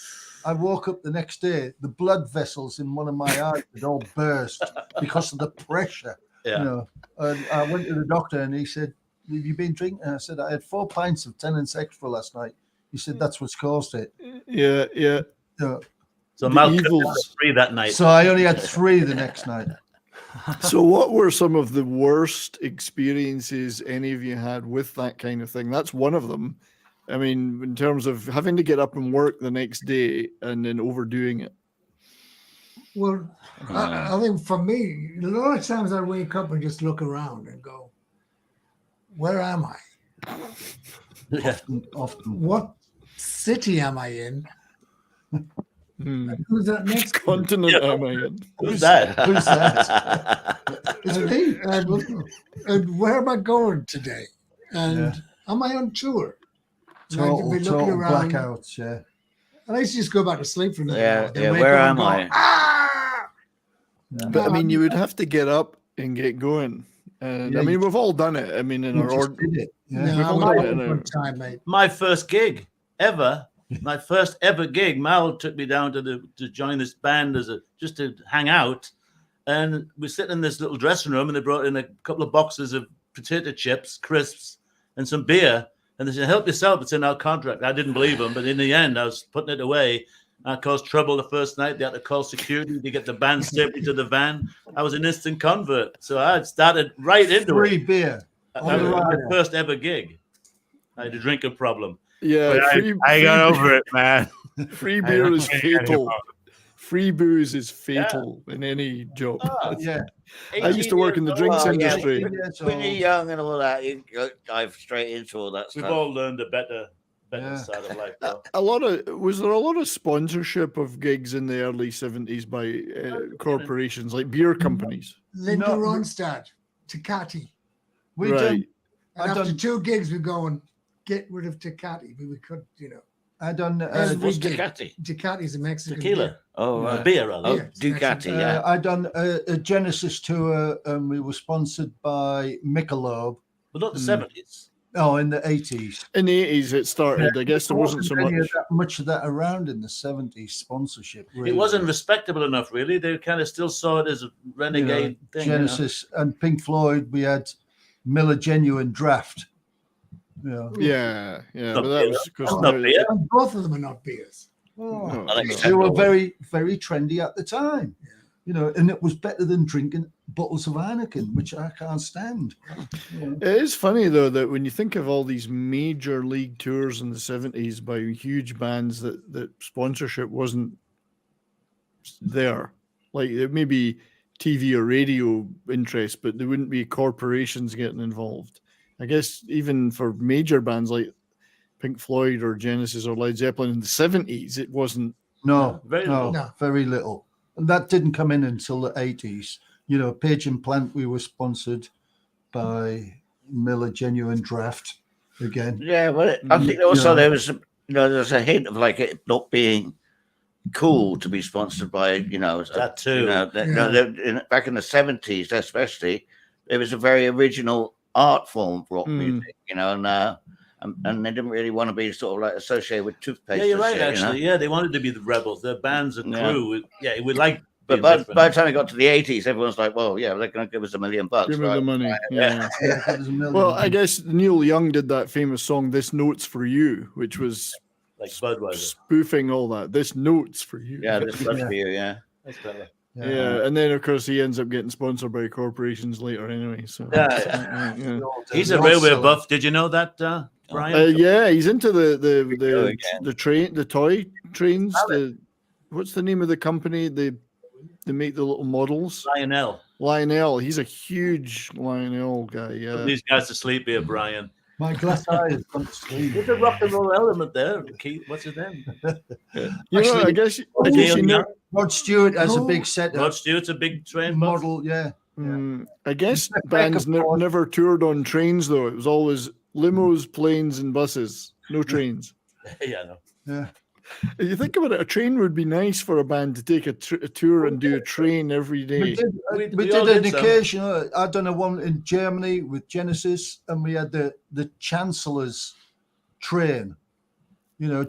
I woke up the next day, the blood vessels in one of my eyes had all burst because of the pressure. Yeah. You know, and I went to the doctor and he said, "Have you been drinking?" And I said, "I had 4 pints of Tenants Extra last night." He said, "That's what's caused it." Yeah. So Malcolm had 3 that night. So I only had 3 the next night. So what were some of the worst experiences any of you had with that kind of thing? That's one of them. I mean, in terms of having to get up and work the next day and then overdoing it. Well, I think for me, a lot of times I wake up and just look around and go, where am I? Often. What city am I in? Who's that next? Continent am I in? Who's that? Who's that? It's me. And where am I going today? And am I on tour? Total around. blackouts, yeah. And I used to just go back to sleep for a Yeah, where am I? But I mean, you would have to get up and get going. And I mean, we've all done it. I mean, in our did it. No, we've all done it in our time, mate. My first gig ever. My first ever gig. Mal took me down to join this band just to hang out, and we're sitting in this little dressing room, and they brought in a couple of boxes of potato chips, crisps, and some beer. And they said, "Help yourself, it's in our contract." I didn't believe them, but in the end, I was putting it away. I caused trouble the first night. They had to call security to get the band safely to the van. I was an instant convert. So I had started right into Free it. beer. That was my first ever gig. I had a drinking problem. Yeah, I got over it, man. Free beer is fatal. Free booze is fatal in any job. Yeah. I used to work in the drinks industry. When you're young and all that, you dive straight into all that We've stuff. all learned a better better side of life. Though. Was there a lot of sponsorship of gigs in the early 70s by corporations like beer companies? Linda Ronstadt, Tecate. We Right. done. And I after done. 2 gigs, we're going, get rid of Tecate. We could, I done. Every What's gig. Ducati? Tecate's a Mexican Tequila. beer. Oh, Yeah. Beer, rather. oh, Yeah, it's Ducati. Mexican. Yeah. I done a Genesis tour, and we were sponsored by Michelob. But not the 70s. Oh, in the 80s. In the 80s, it started. I guess there wasn't so any much. of much of that around in the 70s sponsorship. Really. It wasn't respectable enough, really. They kind of still saw it as a renegade thing. Genesis and Pink Floyd. We had Miller Genuine Draft. Yeah. Yeah, Not but that beer. was because That's not beer. And both of them are not beers. Oh, No, I like no. it. they were very, very trendy at the time. And it was better than drinking bottles of Heineken, which I can't stand. It is funny though that when you think of all these major league tours in the 70s by huge bands, that sponsorship wasn't there. Like it may be TV or radio interest, but there wouldn't be corporations getting involved. I guess even for major bands like Pink Floyd or Genesis or Led Zeppelin in the 70s, it wasn't. No, Very little. No. very little. And that didn't come in until the 80s. Page and Plant, we were sponsored by Miller Genuine Draft again. Yeah, well, I think also Yeah. there was, there's a hint of like it not being cool to be sponsored by, That too. Back in the 70s, especially, it was a very original art form, rock music, and they didn't really want to be sort of like associated with toothpaste. Yeah, you're and right, shit, actually. Yeah, they wanted to be the rebels. Their bands and Yeah. crew. We like. But by the time it got to the 80s, everyone's like, well, yeah, they're going to give us $1 million. Give me right? the money. Yeah. Yeah, that was a million. Well, I guess Neil Young did that famous song "This Note's for You," which was Like Budweiser. spoofing all that. This note's for you. Yeah, this much Yeah. for you, yeah. That's better. Yeah, and then of course he ends up getting sponsored by corporations later anyway. So Yeah, yeah. He's a railway buff. Did you know that, Brian? Yeah, he's into go the toy trains. What's the name of the company? They make the little models. Lionel. He's a huge Lionel guy. Yeah. Put these guys to sleep here, Brian. My glass eye has gone to sleep. There's a rock and roll element there. Keith, what's his name? I guess you know. Rod Stewart has a big set. Rod Stewart's a big train buff. model. Yeah. I guess bands never toured on trains though. It was always limos, planes, and buses. No trains. Yeah, I know. Yeah. If you think about it, a train would be nice for a band to take a tour and do a train every day. We did an occasion. I done a one in Germany with Genesis, and we had the Chancellor's train.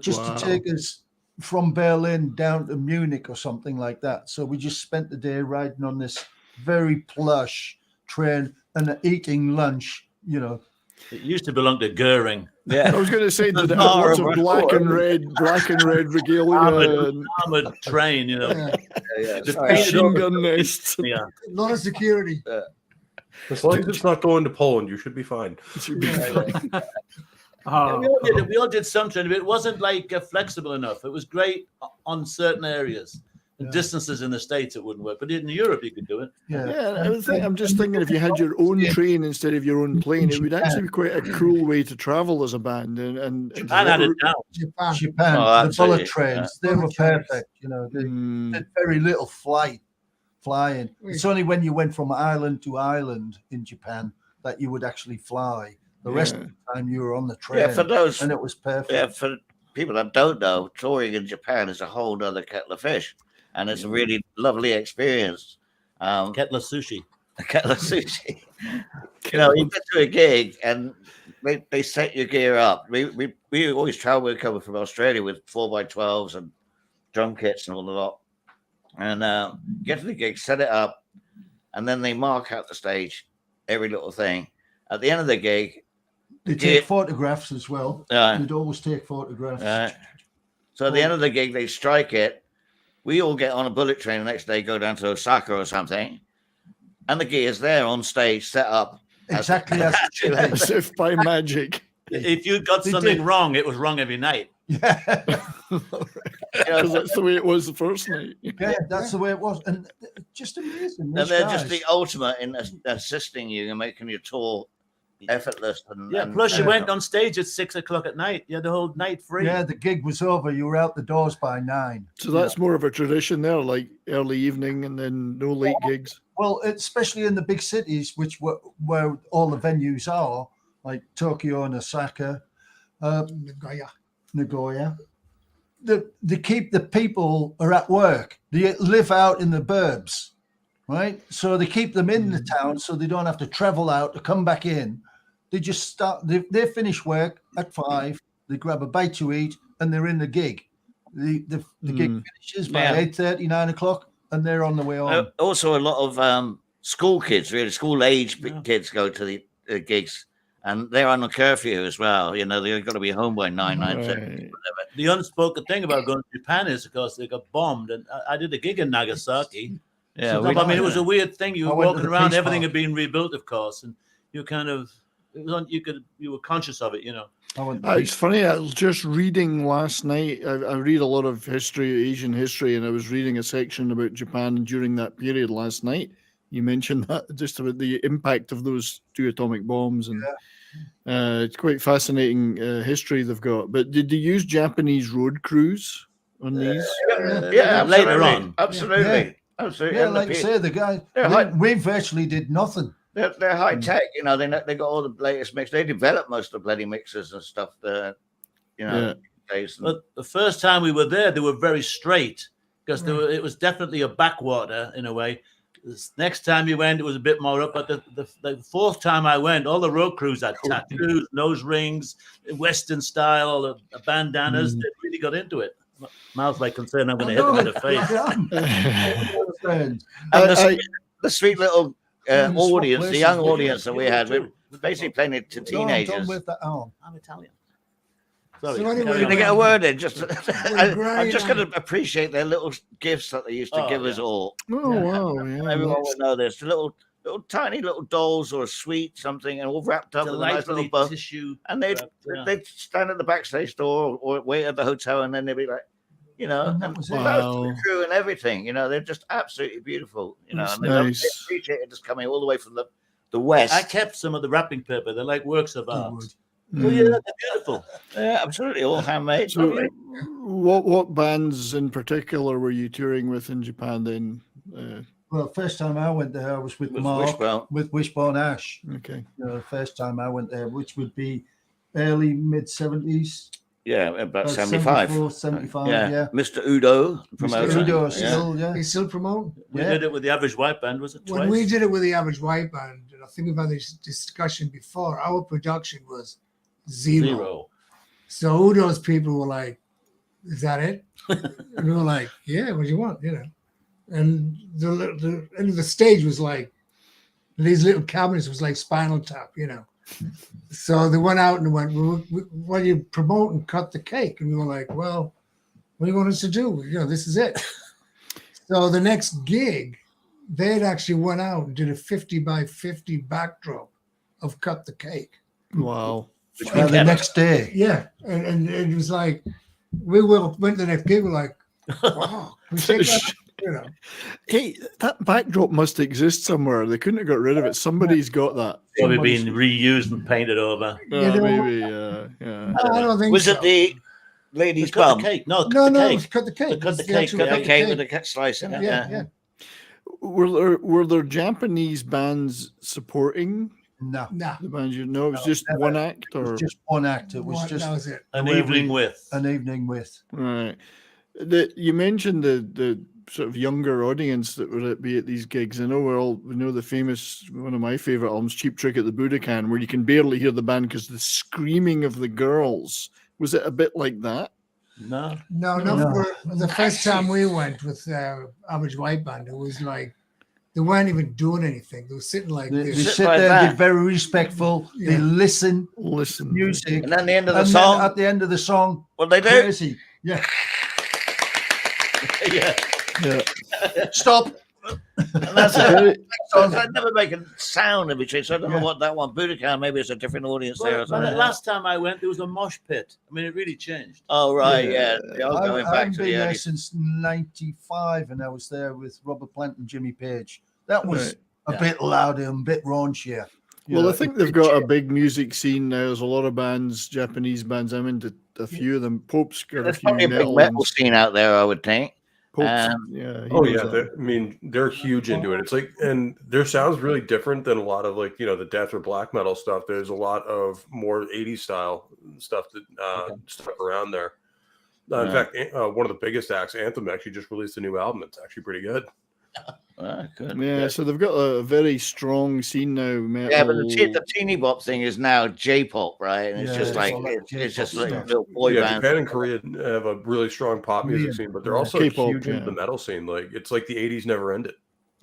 Just Wow. to take us from Berlin down to Munich or something like that. So we just spent the day riding on this very plush train and eating lunch. It used to belong to Goering. Yeah. I was going to say that it had lots of black and red regalia, and Armored train, Yeah. Just Sorry. painted machine over- gun nests. Yeah. A lot of security. As long as it's not going to Poland, you should be fine. It should be fun. Oh, We all did it. We all did some training, but it wasn't like flexible enough. It was great on certain areas. And distances in the States, it wouldn't work. But in Europe, you could do it. Yeah, I'm just thinking if you had your own train instead of your own plane, it would actually be quite a cool way to travel as a band. And Japan had it down. Japan. Japan, Oh, the absolutely. bullet trains, they Bullet were trains. perfect. They did very little flying. It's only when you went from island to island in Japan that you would actually fly. The rest of the time you were on the train. Yeah, for those, and it was perfect. yeah, for people that don't know, touring in Japan is a whole other kettle of fish, and it's a really lovely experience. Kettle of sushi. A kettle of sushi. You get to a gig and they set your gear up. We always travel. We're coming from Australia with 4x12s and drum kits and all the lot. And get to the gig, set it up, and then they mark out the stage, every little thing. At the end of the gig, They take photographs as well. They'd always take photographs. So at the end of the gig, they strike it. We all get on a bullet train the next day, go down to Osaka or something, and the gear's there on stage, set up. Exactly as it should be. as if by magic. If you got They something did. wrong, it was wrong every night. Yeah. Because that's the way it was the first night. Yeah, that's the way it was. And just amazing. And These they're just guys. the ultimate in assisting you and making your tour effortless. And, Yeah, and, plus you went on stage at 6 o'clock at night. You had the whole night free. Yeah, the gig was over. You were out the doors by 9. So that's more of a tradition there, like early evening and then no late gigs. Well, especially in the big cities, which where all the venues are, like Tokyo and Osaka, Nagoya. They keep the people are at work. They live out in the burbs, right? So they keep them in the town so they don't have to travel out to come back in. They just start. They finish work at 5. They grab a bite to eat, and they're in the gig. The gig finishes by 8:30, 9 o'clock, and they're on the way home. Also, a lot of school kids, really school age kids, go to the gigs, and they're on a curfew as well. You know, they've got to be home by 9, 9:30. The unspoken thing about going to Japan is, of course, they got bombed, and I did a gig in Nagasaki. Yeah, so, I mean, it was a weird thing. You were walking around, everything had been rebuilt, of course, and you kind of you were conscious of it, you know. It's funny. I was just reading last night. I read a lot of history, Asian history, and I was reading a section about Japan during that period last night. You mentioned that just about the impact of those 2 atomic bombs, and it's quite fascinating history they've got. But did they use Japanese road crews on these? Yeah, later on, absolutely. Yeah, like I say, the guy we virtually did nothing. They're high tech, you know. They got all the latest mix. They developed most of the bloody mixers and stuff. You know. But the first time we were there, they were very straight because it was definitely a backwater in a way. This next time you went, it was a bit more up. But the fourth time I went, all the road crews had tattoos, nose rings, Western style, all the bandanas. They really got into it. Mal's like concerned I'm going to hit them in the face. And the sweet little audience, the young audience that we had, we're basically playing it to teenagers. I'm Italian. Sorry. So anyway, can I get a word in? I'm just going to appreciate their little gifts that they used to give us all. Oh, wow. Yeah, everyone will know this. The little tiny little dolls or a sweet something, and all wrapped up with a nice little bow. Tissue. And they'd stand at the backstage door or wait at the hotel, and then they'd be like, you know, and that was the crew and everything. You know, they're just absolutely beautiful. You know, and they appreciate it just coming all the way from the west. I kept some of the wrapping paper. They're like works of art. Oh, yeah, they're beautiful. Yeah, absolutely, all handmade. So, what bands in particular were you touring with in Japan then? Well, first time I went there, I was with Mark, with Wishbone Ash. Okay. The first time I went there, which would be early mid-70s. Yeah, about 75. 75, yeah. Mr. Udo promoter. Udo still, He's still promoting. We did it with the Average White Band, was it twice? When we did it with the Average White Band, and I think we've had this discussion before, our production was zero. So Udo's people were like, is that it? And we were like, yeah, what do you want? You know. And the end of the stage was like, these little cabinets was like Spinal Tap, you know. So they went out and went, what do you promote and cut the cake? And we were like, well, what do you want us to do? You know, this is it. So the next gig, they'd actually went out and did a 50 by 50 backdrop of Cut the Cake. Wow. The next day. Yeah. And it was like, we went to the next gig, we're like, wow. We take that, you know. Hey, that backdrop must exist somewhere. They couldn't have got rid of it. Somebody's got that. Probably been reused and painted over. Maybe, I don't think Was so. it the ladies' cut bum? The cake. No, cut the cake. Cut the cake. Cut the cake. Cut the cake with a slice in it. Yeah. Were there Japanese bands supporting No. the bands? No, it was just never. one act, or It was just one act. It was just that was it. An evening with. An evening with. right. You mentioned the sort of younger audience that would be at these gigs. I know we know the famous, one of my favorite albums, Cheap Trick at the Budokan, where you can barely hear the band because the screaming of the girls. Was it a bit like that? No. The first time we went with Average White Band, it was like they weren't even doing anything. They were sitting like They this. sit there, they're very respectful. Yeah. They listen to music. And then the end of the and song. At the end of the song, What they do? crazy. Yeah. Yeah. Stop. And that's it. So I never make a sound in between, so I don't know what that one. Budokan, maybe it's a different audience there or Well, something. the last time I went, there was a mosh pit. I mean, it really changed. Oh, right, yeah. They are going back I've to been the there early. since 95, and I was there with Robert Plant and Jimmy Page. That was a bit louder and a bit raunchier. Well, I think they've got a big music scene now. There's a lot of bands, Japanese bands. I'm into a few of them. Pope's got a There's few probably a big metal metal ones. scene out there, I would think. Pope's, yeah. he Oh knows yeah, that. I mean they're huge into it. It's like, and their sounds really different than a lot of like the death or black metal stuff. There's a lot of more 80s style stuff that stuck around there. In fact, one of the biggest acts, Anthem, actually just released a new album. It's actually pretty good. Good. Yeah, so they've got a very strong scene now. Metal. Yeah, but the teeny bop thing is now J-pop, right? And it's just like it's just like little boy bands. Japan and Korea have a really strong pop music scene, but they're also K-pop, huge into the metal scene. Like it's like the 80s never ended.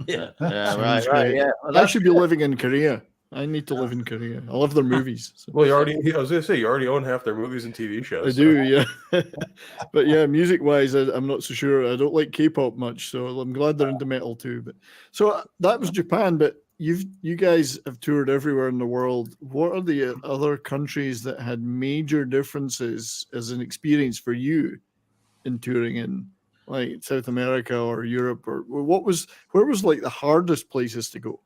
Yeah, Sounds right. great. Yeah, I should be living in Korea. I need to live in Korea. I love their movies. So. Well, I was going to say, you already own half their movies and TV shows. I do, yeah. But yeah, music-wise, I'm not so sure. I don't like K-pop much, so I'm glad they're into metal too. But so that was Japan. But you guys have toured everywhere in the world. What are the other countries that had major differences as an experience for you in touring in, like South America or Europe, or where was like the hardest places to go?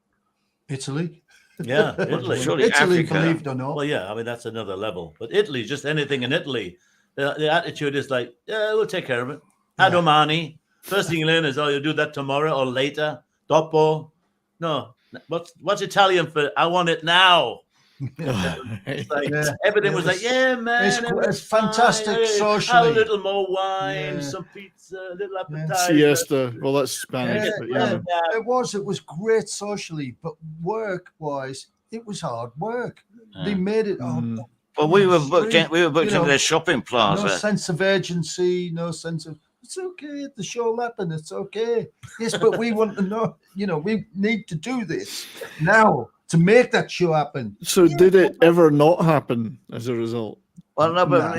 Italy. Yeah, Italy. Italy, Africa. believe it or not. Well, yeah, I mean, that's another level. But Italy, just anything in Italy, the attitude is like, yeah, we'll take care of it. Adomani. First thing you learn is, oh, you'll do that tomorrow or later. Dopo. No. What's Italian for I want it now? It's like, everything was like, yeah, man. It's fantastic socially. Have a little more wine, some pizza, a little appetizer. Siesta. Well, that's Spanish. But yeah. It was great socially, but work-wise, it was hard work. They made it hard. Well, we were booked into their shopping plaza. No sense of urgency, no sense of it's okay. The show will happen. It's okay. Yes, but we want to know. We need to do this now to make that show happen. So, did it ever not happen as a result? Well, no, but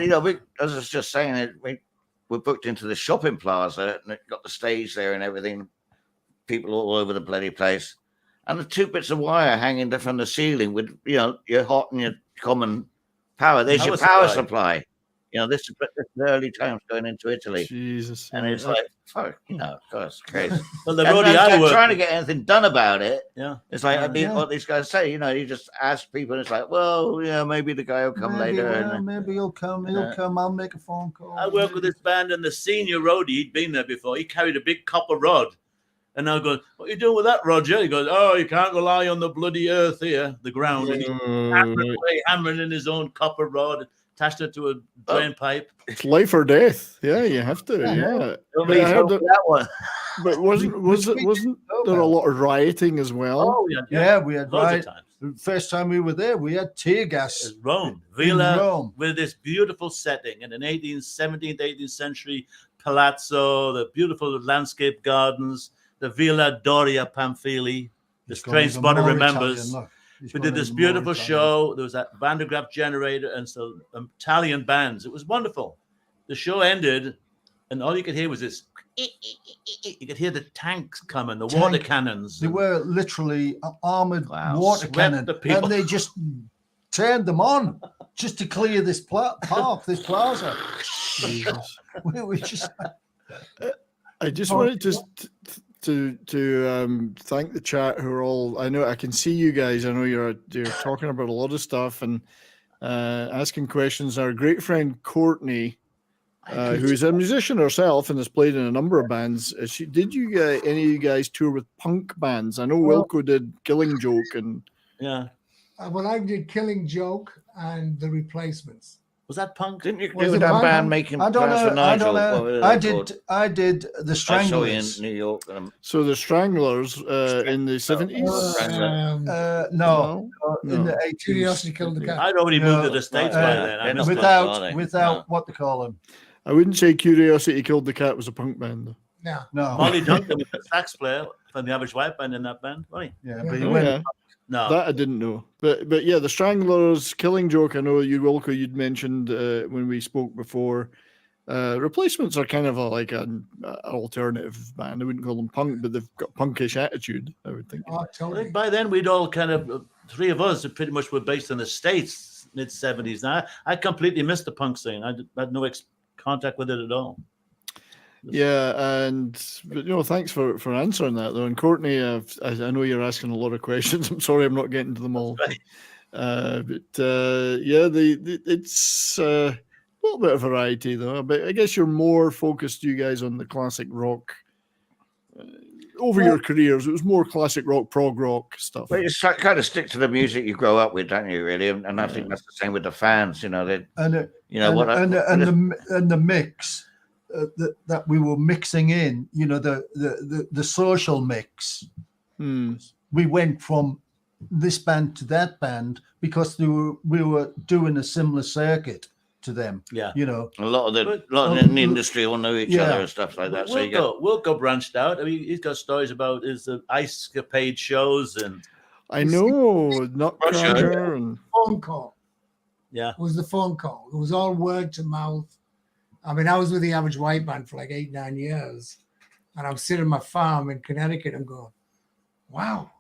as I was just saying, we were booked into the shopping plaza, and it got the stage there and everything. People all over the bloody place, and the 2 bits of wire hanging from the ceiling with your hot and your common power. There's your power supply. This is the early times going into Italy. Jesus. And it's like, fuck, God, it's crazy. Well, the roadie I work trying to get anything done about it. Yeah. It's like, what these guys say, you just ask people, and it's like, well, maybe the guy will come later. Maybe he'll come. He'll come. I'll make a phone call. I work with this band, and the senior roadie, he'd been there before. He carried a big copper rod. And I go, what are you doing with that, Roger? He goes, oh, you can't rely on the bloody earth here, the ground. And he's hammering in his own copper rod, attached it to a drain pipe. It's life or death. Yeah, you have to. Yeah. That one. But wasn't there a lot of rioting as well? Oh, yeah, we had loads of times. First time we were there, we had tear gas. Rome, Villa, with this beautiful setting in an 17th, 18th century palazzo, the beautiful landscape gardens, the Villa Doria Pamphili, the strange spot remembers. We did this beautiful show. There was that Van de Graaff generator and some Italian bands. It was wonderful. The show ended, and all you could hear was this. You could hear the tanks coming, the water cannons. They were literally armored water cannons, and they just turned them on just to clear this park, this plaza. we just. I just wanted to thank the chat who are all. I know I can see you guys. I know you're talking about a lot of stuff and asking questions. Our great friend Courtney, who is a musician herself and has played in a number of bands. Did you any of you guys tour with punk bands? I know Wilco did Killing Joke and well, I did Killing Joke and The Replacements. Was that punk? Didn't you do that band making I don't plans for Nigel? know. I did the Stranglers. I saw you in New York. So the Stranglers in the 70s? No, in the 80s. Curiosity Killed the Cat. I'd already moved to the States by then. Without what they call them. I wouldn't say Curiosity Killed the Cat was a punk band, though. No. Molly Duncan was the sax player from the Average White Band in that band, wasn't he? Yeah, but he went. No, that I didn't know. But yeah, the Stranglers, Killing Joke. I know you, Wilco, you'd mentioned when we spoke before. Replacements are kind of like an alternative band. I wouldn't call them punk, but they've got punkish attitude, I would think. Oh, totally. I think by then we'd all kind of three of us pretty much were based in the States, mid 70s. Now I completely missed the punk scene. I had no contact with it at all. Yeah, and thanks for answering that though. And Courtney, I know you're asking a lot of questions. I'm sorry, I'm not getting to them all. Right. It's a little bit of variety though. But I guess you're more focused, you guys, on the classic rock. Over your careers, it was more classic rock, prog rock stuff. Well, you kind of stick to the music you grow up with, don't you? Really, and I think that's the same with the fans. The mix that we were mixing in. The social mix. We went from this band to that band because we were doing a similar circuit to them. Yeah, a lot of the industry all know each other and stuff like that. Wilco branched out. I mean, he's got stories about his ice capade shows, and I know Nutcracker and phone call. Yeah, it was the phone call. It was all word to mouth. I mean, I was with the Average White Band for like 8-9 years, and I'm sitting on my farm in Connecticut. I'm going, wow,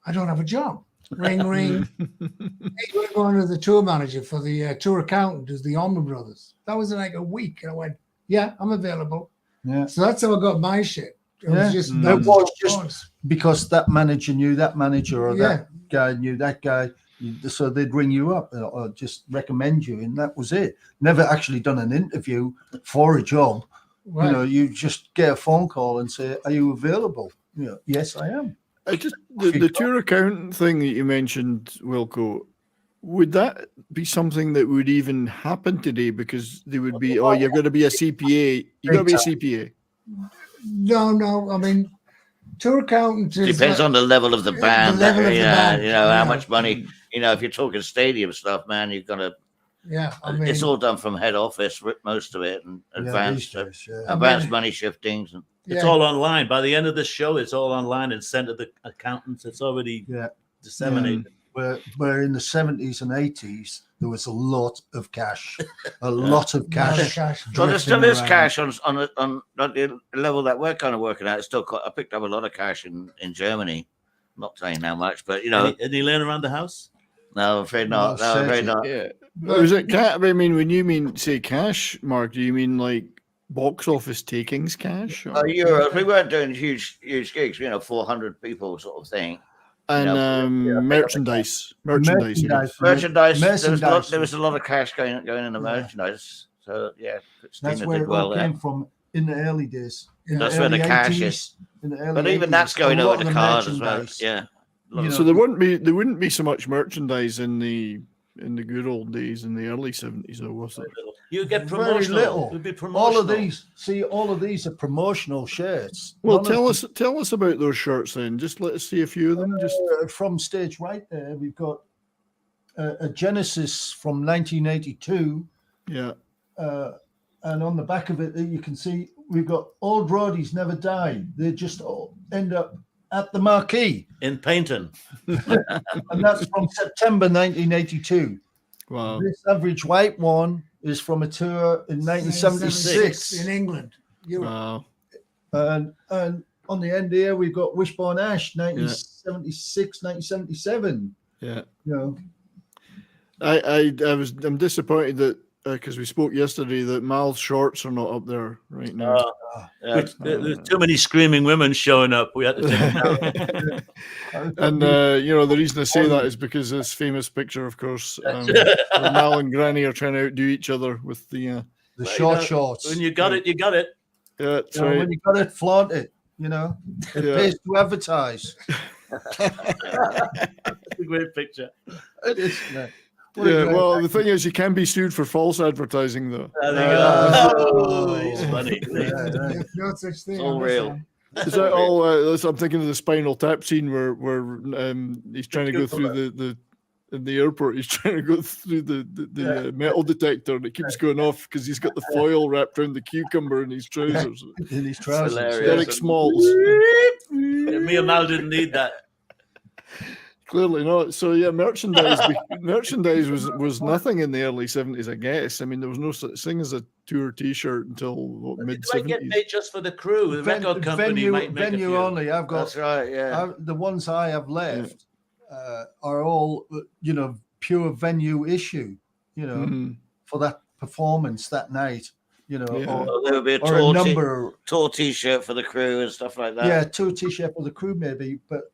I don't have a job. Ring, ring. Hey, we're going to the tour manager for the tour accountant, who's the Allman Brothers. That was in like a week. And I went, yeah, I'm available. Yeah. So that's how I got my shit. It was just because that manager knew that manager or that guy knew that guy. So they'd ring you up or just recommend you. And that was it. Never actually done an interview for a job. Right. You just get a phone call and say, are you available? Yes, I am. The tour accountant thing that you mentioned, Wilco, would that be something that would even happen today? Because they would be, you're going to be a CPA. You got to be a CPA. No. I mean, tour accountant depends on the level of the band. How much money. If you're talking stadium stuff, man, you've got to. Yeah, I mean, it's all done from head office, most of it, and advanced money shiftings and. It's all online. By the end of the show, it's all online and sent to the accountants. It's already disseminated. Where in the 70s and 80s, there was a lot of cash. A lot of cash. Well, there still is cash on the level that we're kind of working at. It's still I picked up a lot of cash in Germany. I'm not saying how much, but Any laying around the house? No, I'm afraid not. No, I'm afraid not. Yeah. Was it cash? I mean, when you say cash, Mark, do you mean like box office takings cash? Euros. We weren't doing huge gigs, 400 people sort of thing. And merchandise. There was a lot of cash going in the merchandise. So that's where it all came from in the early days. That's where the cash is. But even that's going over the card as well. Yeah. So there wouldn't be so much merchandise in the good old days in the early 70s, though, was it? You get promotional. Very little. It'd be promotional. All of these are promotional shirts. Well, tell us about those shirts then. Just let us see a few of them. Just from stage right there, we've got a Genesis from 1982. Yeah. And on the back of it, you can see we've got Old Rowdies Never Die. They just all end up at the marquee in Paynton. And that's from September 1982. Wow. This Average White one is from a tour in 1976 in England. Wow. And on the end here, we've got Wishbone Ash, 1976, 1977. Yeah. I'm disappointed that because we spoke yesterday that Mal's shorts are not up there right now. There's too many screaming women showing up. We had to take them down. And the reason I say that is because this famous picture, of course, where Mal and Granny are trying to outdo each other with the shorts. When you got it, you got it. Yeah, that's right. When you got it, flaunt it. It pays to advertise. That's a great picture. It is. The thing is, you can be sued for false advertising, though. He's funny. No such thing. It's all real. Is that all? I'm thinking of the Spinal Tap scene where he's trying to go through in the airport. He's trying to go through the metal detector, and it keeps going off because he's got the foil wrapped around the cucumber in his trousers. Derek Smalls. Me and Mal didn't need that. Clearly not. So merchandise was nothing in the early 70s, I guess. I mean, there was no such thing as a tour T-shirt until mid 70s. It might get made just for the crew. The record company might make venue only. I've got. That's right. Yeah. The ones I have left are all pure venue issue. For that performance that night. you know, Yeah. or, There would be a or a number. tour T-shirt for the crew and stuff like that. Yeah, tour T-shirt for the crew maybe, but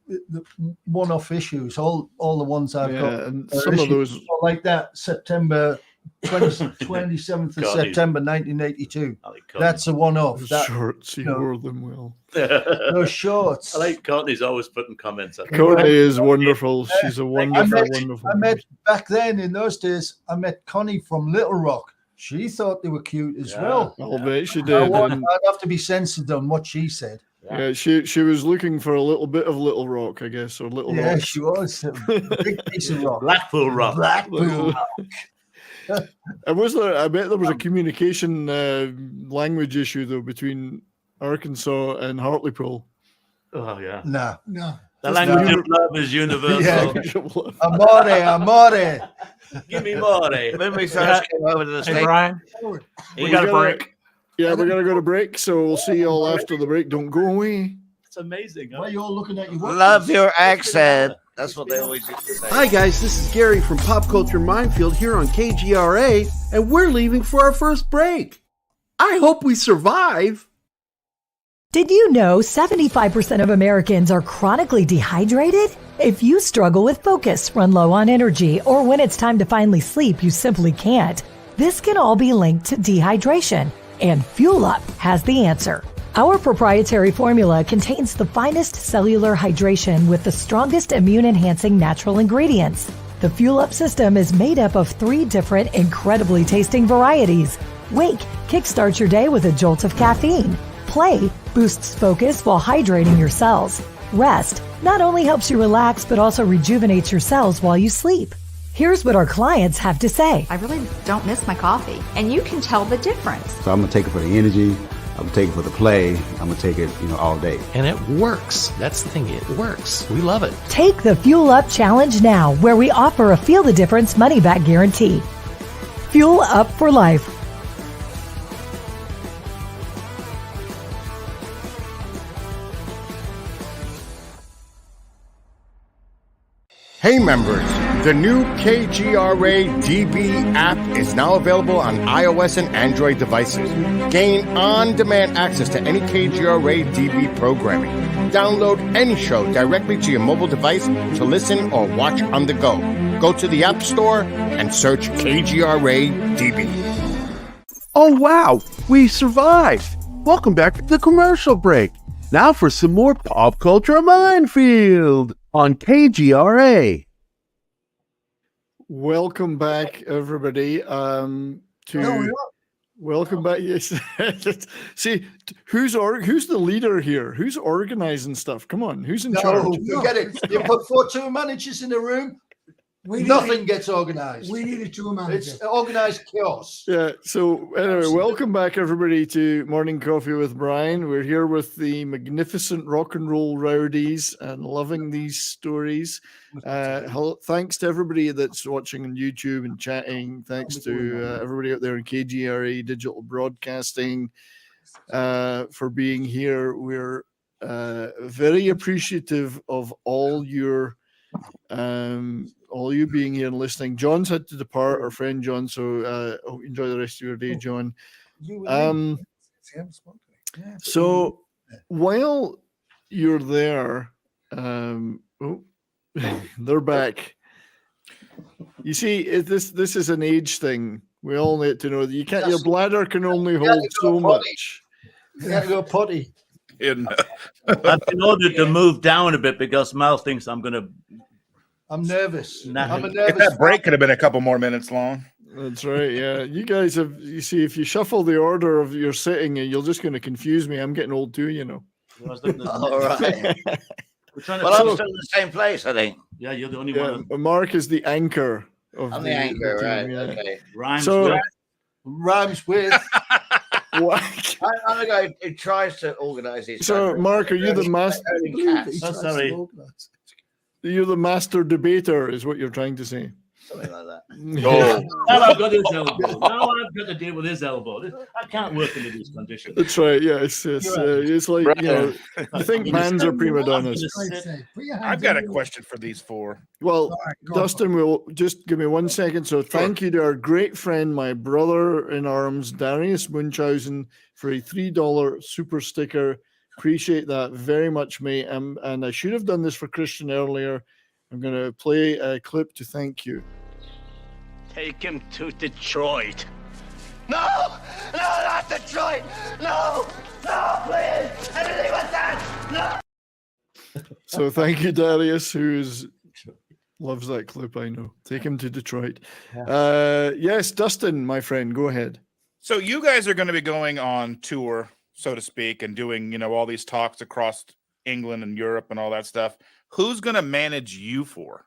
the one-off issues, all the ones I've got, and are some of issues those, like that September 27th of Connie's. September 1982. I like That's a one-off. That, shorts, he no. wore them well. those shorts. I like Courtney's always putting comments up. Courtney is wonderful. She's a wonderful, wonderful. I met back then in those days. I met Connie from Little Rock. She thought they were cute as well. I'll bet she I did. I'd And, have to be censored on what she said. yeah, she was looking for a little bit of Little Rock, I guess, or Little Yeah, Rock. she was a big piece of rock. Blackpool Rock. Blackpool Rock. And was there? I bet there was a communication language issue though between Arkansas and Hartlepool. Oh yeah. Nah. No. The language of love is universal. Yeah. Amore. Give me more. When we first came over to the Hey, States, Brian, we got a break. Yeah, we're gonna go to break, so we'll see you all after the break. Don't go away. It's amazing. Why are you all looking at your watches? love your accent. That's what they always used to say. Hi guys, this is Gary from Pop Culture Minefield here on KGRA, and we're leaving for our first break. I hope we survive. Did you know 75% of Americans are chronically dehydrated? If you struggle with focus, run low on energy, or when it's time to finally sleep, you simply can't, this can all be linked to dehydration, and Fuel Up has the answer. Our proprietary formula contains the finest cellular hydration with the strongest immune-enhancing natural ingredients. The Fuel Up system is made up of 3 different incredibly tasting varieties. Wake kickstarts your day with a jolt of caffeine. Play boosts focus while hydrating your cells. Rest not only helps you relax, but also rejuvenates your cells while you sleep. Here's what our clients have to say. I really don't miss my coffee, and you can tell the difference. So I'm gonna take it for the energy. I'm gonna take it for the play. I'm gonna take it, all day. And it works. That's the thing. It works. We love it. Take the Fuel Up Challenge now, where we offer a Feel the Difference money-back guarantee. Fuel Up for life. Hey members, the new KGRA DB app is now available on iOS and Android devices. Gain on-demand access to any KGRA DB programming. Download any show directly to your mobile device to listen or watch on the go. Go to the App Store and search KGRA DB. Oh wow, we survived. Welcome back to the commercial break. Now for some more Pop Culture Minefield on KGRA. Welcome back, everybody. Welcome back. Yes. See, who's the leader here? Who's organizing stuff? Come on, who's in charge? Forget it. You put 4 managers in the room, nothing gets organized. We need a 2 manager. It's organized chaos. Yeah. So anyway, welcome back, everybody, to Morning Coffee with Brian. We're here with the magnificent rock and roll Rowdies and loving these stories. Thanks to everybody that's watching on YouTube and chatting. Thanks to everybody out there in KGRA Digital Broadcasting for being here. We're very appreciative of all you being here and listening. John's had to depart, our friend John, so hope you enjoy the rest of your day, John. So while you're there, they're back. You see, this is an age thing. We all need to know that you can't. Your bladder can only hold so much. You have to go potty. I've been ordered to move down a bit because Mal thinks I'm nervous. If that break could have been a couple more minutes long. That's right. Yeah, you guys have. You see, if you shuffle the order of your sitting, you're just going to confuse me. I'm getting old too, All right. I'm still in the same place, I think. Yeah, you're the only one. Mark is the anchor of I'm the anchor, team, right? yeah. Okay. Rhymes with. What? I'm the guy who tries to organize these. So, Mark, are you the master? Sorry. You're the master debater, is what you're trying to say. Something like that. Oh. Now I've got his elbow. Now I've got to deal with his elbow. I can't work under these conditions. That's right. Yeah, it's like you know, you think mans are prima donnas. I've got a question for these four. Well, Dustin will just give me 1 second. So thank you to our great friend, my brother in arms, Darius Munchausen, for a $3 super sticker. Appreciate that very much, mate. And I should have done this for Christian earlier. I'm going to play a clip to thank you. Take him to Detroit. No, not Detroit. No, please. Anything with that. No. So thank you, Darius, who loves that clip. I know. Take him to Detroit. Yes, Dustin, my friend, go ahead. So you guys are going to be going on tour, so to speak, and doing, you know, all these talks across England and Europe and all that stuff. Who's going to manage you for?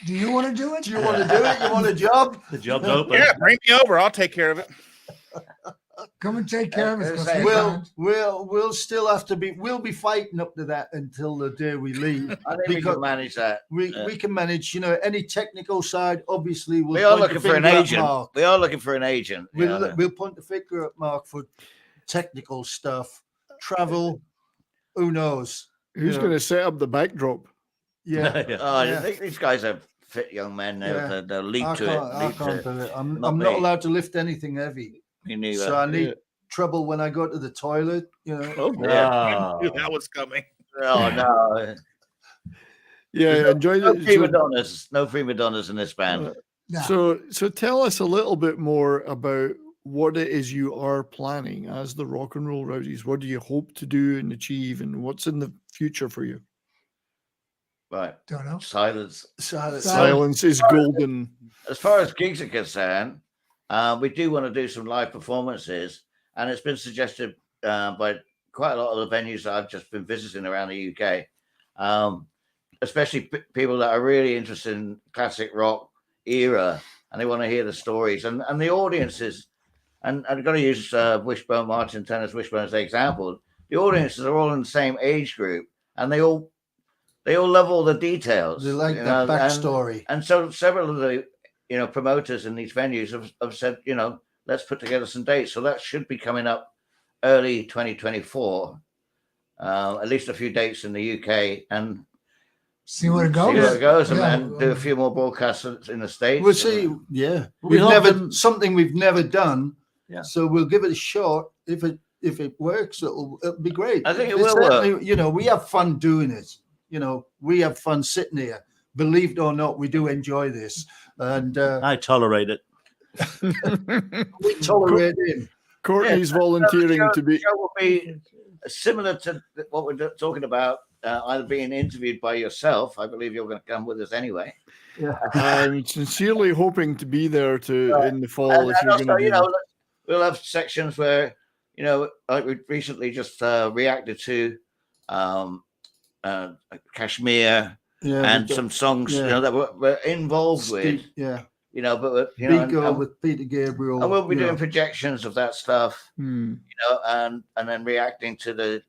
Do you want to do it? Do you want to do it? You want a job? The job's open. Yeah, bring me over. I'll take care of it. Come and take care of us. We'll still have to be. We'll be fighting up to that until the day we leave. I think we can manage that. We can manage. You know, any technical side. Obviously, we are looking for an agent. We are looking for an agent. We'll point the finger at Mark for technical stuff, travel. Who knows? Who's going to set up the backdrop? Yeah. I think these guys are fit young men. They'll leap to it. I can't do it. I'm not allowed to lift anything heavy. Me neither. So I need trouble when I go to the toilet. You know. Oh, yeah. I knew that was coming. Oh no. Yeah, enjoy no prima donnas. No prima donnas in this band. So tell us a little bit more about what it is you are planning as the Rock and Roll Rowdies. What do you hope to do and achieve, and what's in the future for you? Right. Don't know. Silence. Silence is golden. As far as gigs are concerned, we do want to do some live performances, and it's been suggested by quite a lot of the venues that I've just been visiting around the UK, especially people that are really interested in classic rock era, and they want to hear the stories, and the audiences. And I've got to use Wishbone, Martin Turner's Wishbone as an example. The audiences are all in the same age group, and they all love all the details. They like that backstory. And so several of the promoters in these venues have said, let's put together some dates. So that should be coming up early 2024. At least a few dates in the UK, and see where it goes. See where it goes, and then do a few more broadcasts in the States. We'll see. Yeah, something we've never done. Yeah. So we'll give it a shot. If it works, it'll be great. I think it will work. You know, we have fun doing it. You know, we have fun sitting here. Believe it or not, we do enjoy this, and I tolerate it. We tolerate him. Courtney's volunteering to be. The show will be similar to what we're talking about. Either being interviewed by yourself. I believe you're going to come with us anyway. Yeah, I'm sincerely hoping to be there in the fall. If you're also, going to we'll have sections where like we recently just reacted to Kashmir and some songs that we're involved with. Yeah. But with Peter Gabriel, and we'll be doing projections of that stuff. And then reacting to the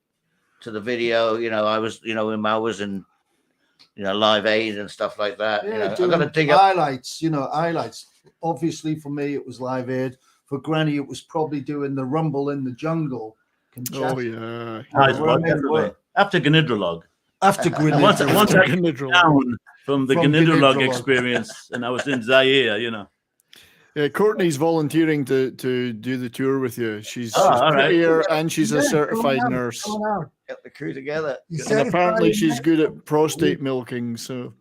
video. I was when Mal was in Live Aid and stuff like that. I've got to dig up highlights. Highlights. Obviously, for me, it was Live Aid. For Granny, it was probably doing the Rumble in the Jungle. Oh yeah. After Gnidralog. After Gnidralog. Once I came down from the Gnidralog experience, and I was in Zaire. Yeah, Courtney's volunteering to do the tour with you. She's all prettier right. And she's a certified nurse. Get the crew together. And apparently she's good at prostate milking. So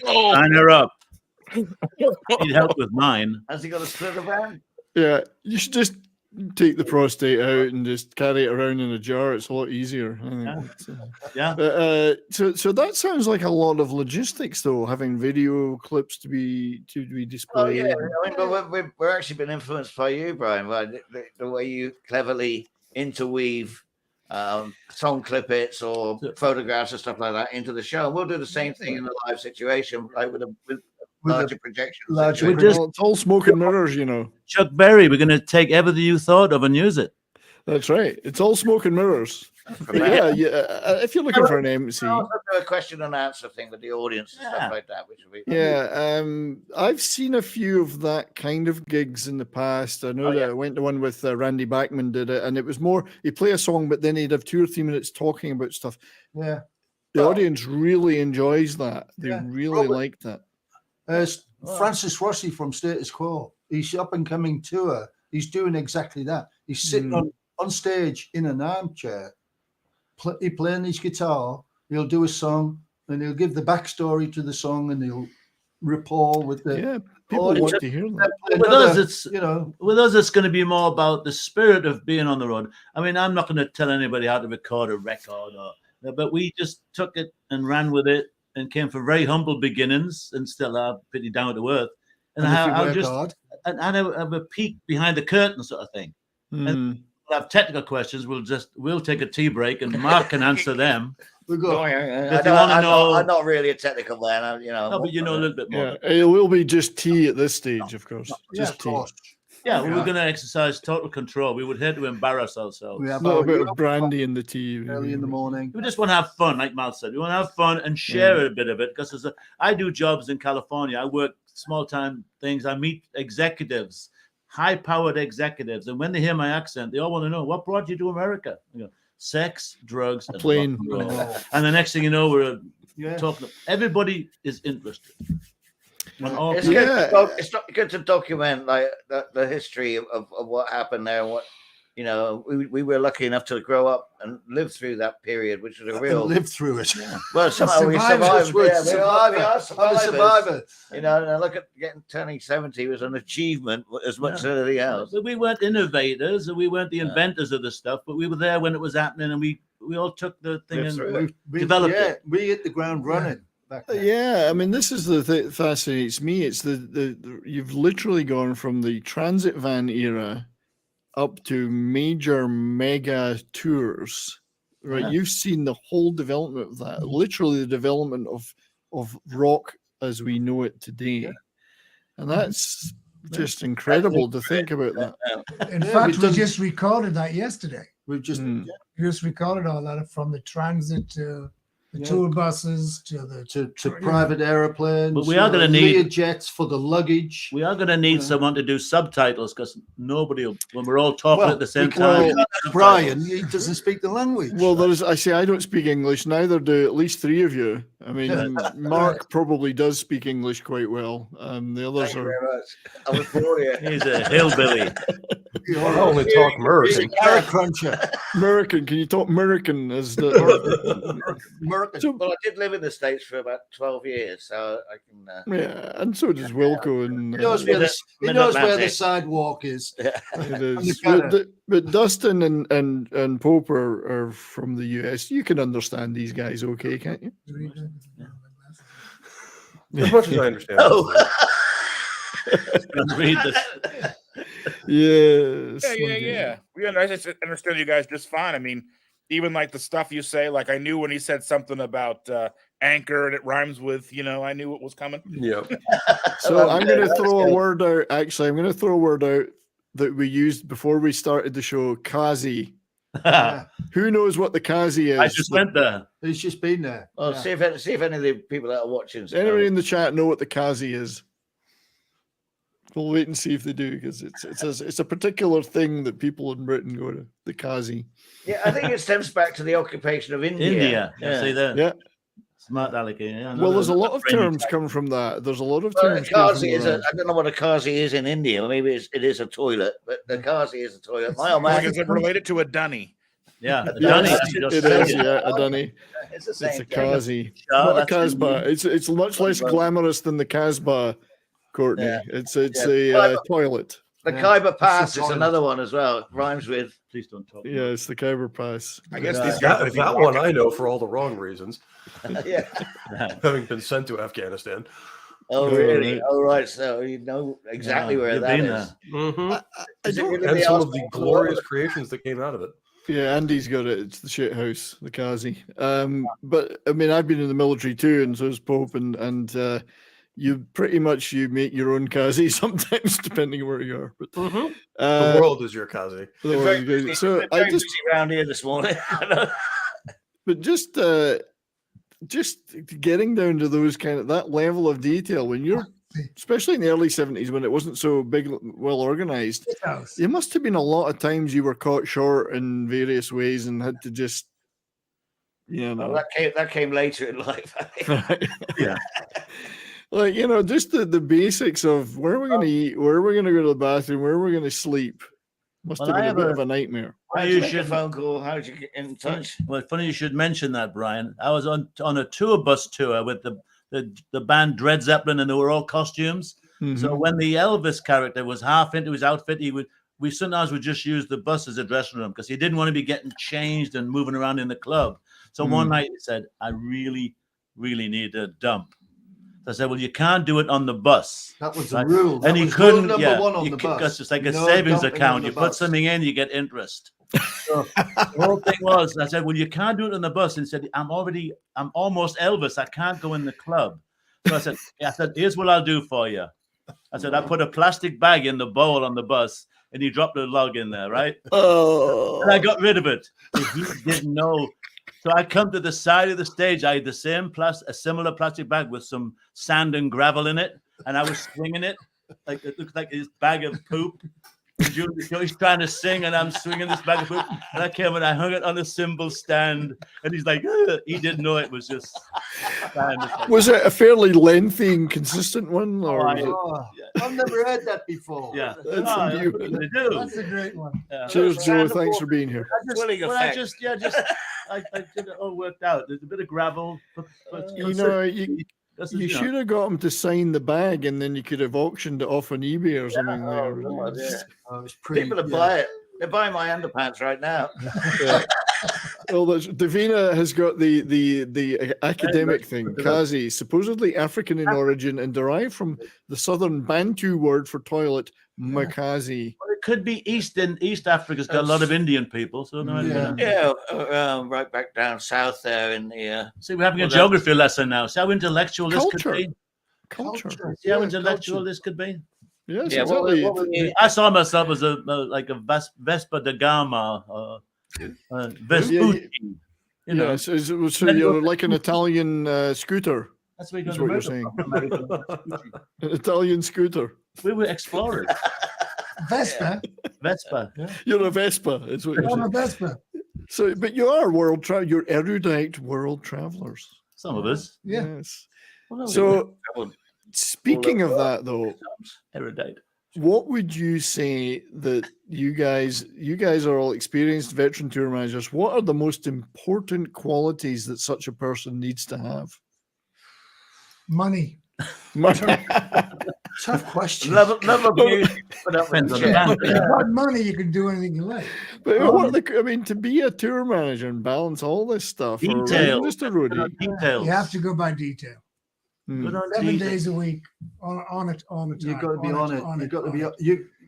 sign her up. Need help with mine. Has he got a split around? Yeah, you should just take the prostate out and just carry it around in a jar. It's a lot easier. So that sounds like a lot of logistics, though, having video clips to be displayed. Oh, yeah. But we're actually been influenced by you, Brian, by the way you cleverly interweave song clippets or photographs and stuff like that into the show. And we'll do the same thing in a live situation, like with larger projections. It's all smoke and mirrors, Chuck Berry, we're going to take everything you thought of and use it. That's right. It's all smoke and mirrors. Yeah, if you're looking for an MC, Also do a question and answer thing with the audience and stuff like that, which will be I've seen a few of that kind of gigs in the past. I know that I went to one with Randy Bachman did it, and it was more he'd play a song, but then he'd have 2 or 3 minutes talking about stuff. Yeah, the audience really enjoys that. They really like that. Francis Rossi from Status Quo, he's up and coming tour. He's doing exactly that. He's sitting on stage in an armchair, playing his guitar. He'll do a song and he'll give the backstory to the song and he'll rapport with the people audience. want to hear that. With us, it's with us, it's going to be more about the spirit of being on the road. I mean, I'm not going to tell anybody how to record a record, but we just took it and ran with it and came from very humble beginnings and still are pretty down to earth. And I'll just have a peek behind the curtain sort of thing. And we'll have technical questions. We'll take a tea break and Mark can answer them. I'm not really a technical man. No, but you know a little bit more. Yeah, it will be just tea at this stage, of course. Just tea. Yeah, we were going to exercise total control. We would hate to embarrass ourselves. We have a bit of brandy in the tea early in the morning. We just want to have fun, like Mal said. We want to have fun and share a bit of it because I do jobs in California. I work small-time things. I meet executives, high-powered executives, and when they hear my accent, they all want to know what brought you to America. Sex, drugs, and plane. And the next thing you know, we're talking. Everybody is interested. It's good to document like the history of what happened there. And what we were lucky enough to grow up and live through that period, which was a real live through it. Well, somehow we survived. We are survivors. And I look at turning 70 was an achievement as much as anything else. But we weren't innovators and we weren't the inventors of the stuff, but we were there when it was happening, and we all took the thing and developed it. We hit the ground running. I mean, this is the thing that fascinates me. It's the you've literally gone from the transit van era up to major mega tours, right? Yeah. You've seen the whole development of that, literally the development of rock as we know it today, and that's just incredible to think about that. In fact, we just recorded that yesterday. We've just recorded all that from the transit to the tour buses to private airplanes. But we are going to need jets for the luggage. We are going to need someone to do subtitles because nobody will, when we're all talking at the same time. Brian, he doesn't speak the language. Well, I don't speak English. Neither do at least 3 of you. I mean, Mark probably does speak English quite well. The others Thank you very much. I was born here. He's a hillbilly. I only talk American. Carrot cruncher. American. Can you talk American as the American? Well, I did live in the States for about 12 years, so I can. Yeah, and so does Wilco. And he knows where the sidewalk is. It is. But Dustin and Pope are from the US. You can understand these guys, okay, can't you? As much as I understand. Read this. Yes. Yeah. I just understand you guys just fine. I mean, even like the stuff you say, like I knew when he said something about anchor and it rhymes with, I knew it was coming. Yeah. So I'm going to throw a word out. Actually, I'm going to throw a word out that we used before we started the show, Kazi. Who knows what the Kazi is? I just went there. He's just been there. Well, see if any of the people that are watching. Does anybody in the chat know what the Kazi is? We'll wait and see if they do, because it's a particular thing that people in Britain go to, the Kazi. Yeah, I think it stems back to the occupation of India. Yeah. See there. Yeah. Smart aleck. Yeah, well, there's a lot of terms come from that. There's a lot of terms. Kazi is I don't know what a Kazi is in India. Maybe it is a toilet, but the Kazi is a toilet. My old man. Is it related to a dunny? Yeah, a dunny. It is, a dunny. It's a Kazi, not a Casbah. It's much less glamorous than the Casbah, Courtney. Yeah. It's a toilet. The Khyber Pass is another one as well. It rhymes with. Please don't talk. Yeah, it's the Khyber Pass. I guess that one I know for all the wrong reasons. Yeah. Having been sent to Afghanistan. Oh, really? Oh, right. So you know exactly where that is. Mm-hmm. Is it really and the some of the Oscar glorious Award? creations that came out of it. Yeah, Andy's got it. It's the shit house, the Kazi. But I mean, I've been in the military too, and so has Pope, and you pretty much you make your own kazi sometimes, depending on where you are. But The world is your kazi. So I very just busy around here this morning. but just getting down to those kind of that level of detail when you're, especially in the early 70s when it wasn't so big, well organized, there must have been a lot of times you were caught short in various ways and had to just, you know, Well, that came later in life. yeah. Like, you know, just the basics of where we're going to eat, where we're going to go to the bathroom, where we're going to sleep. Must have been a bit of a nightmare. How'd you make a phone call? How'd you get in touch? Well, funny you should mention that, Brian. I was on a tour bus tour with the band Dred Zeppelin, and they were all costumes. So when the Elvis character was half into his outfit, we sometimes would just use the bus as a dressing room because he didn't want to be getting changed and moving around in the club. So one night he said, "I really, really need a dump." I said, "Well, you can't do it on the bus." That was the rule. And That he was couldn't. rule number one on the bus. Because it's like a No savings dumping account. on the You put bus. something in, you get interest. So the whole thing was, I said, "Well, you can't do it on the bus." And he said, I'm almost Elvis. I can't go in the club." So I said, "Here's what I'll do for you." I said, "I put a plastic bag in the bowl on the bus, and he dropped a log in there, right?" Oh. And I got rid of it. He didn't know. So I come to the side of the stage. I had the same a similar plastic bag with some sand and gravel in it, and I was swinging it like it looked like his bag of poop. He's trying to sing, and I'm swinging this bag of poop. And I came and I hung it on a cymbal stand, and he's like, "Ugh." He didn't know it was just. Was it a fairly lengthy and consistent one? Or was it... I've never heard that before. Yeah, That's a new one. They do. That's a great one. Yeah. Cheers, Joe. Thanks for being here. I did it all worked out. There's a bit of gravel. You know, you should have got him to sign the bag, and then you could have auctioned it off on eBay or something. People are buy it. They're buying my underpants right now. Yeah. Well, Davina has got the academic thing. Kazi, supposedly African in origin and derived from the southern Bantu word for toilet, makazi. Well, it could be East Africa's got a lot of Indian people, so no idea. Right back down south there in the. See, we're having a geography lesson now. See how intellectual this could be. Culture. See how intellectual this could be. Yes, Yeah, exactly. I saw myself as a Vespa da Gama, Vespucci. You know, so you're like an Italian scooter. That's what you're saying. An Italian scooter. We were explorers. Vespa. Yeah. You're a Vespa. Is what you're I'm a saying. Vespa. So, but you are you're erudite world travelers. Some of us. Yeah. Yes. So, speaking of that, though, erudite. What would you say that you guys are all experienced veteran tour managers? What are the most important qualities that such a person needs to have? Money. Tough question. Love of beauty. Without money, you can do anything you like. But to be a tour manager and balance all this stuff, detail. Or just a roadie, You have to go by detail. 7 days a week on it all the time. You've got to be on it. You've got to be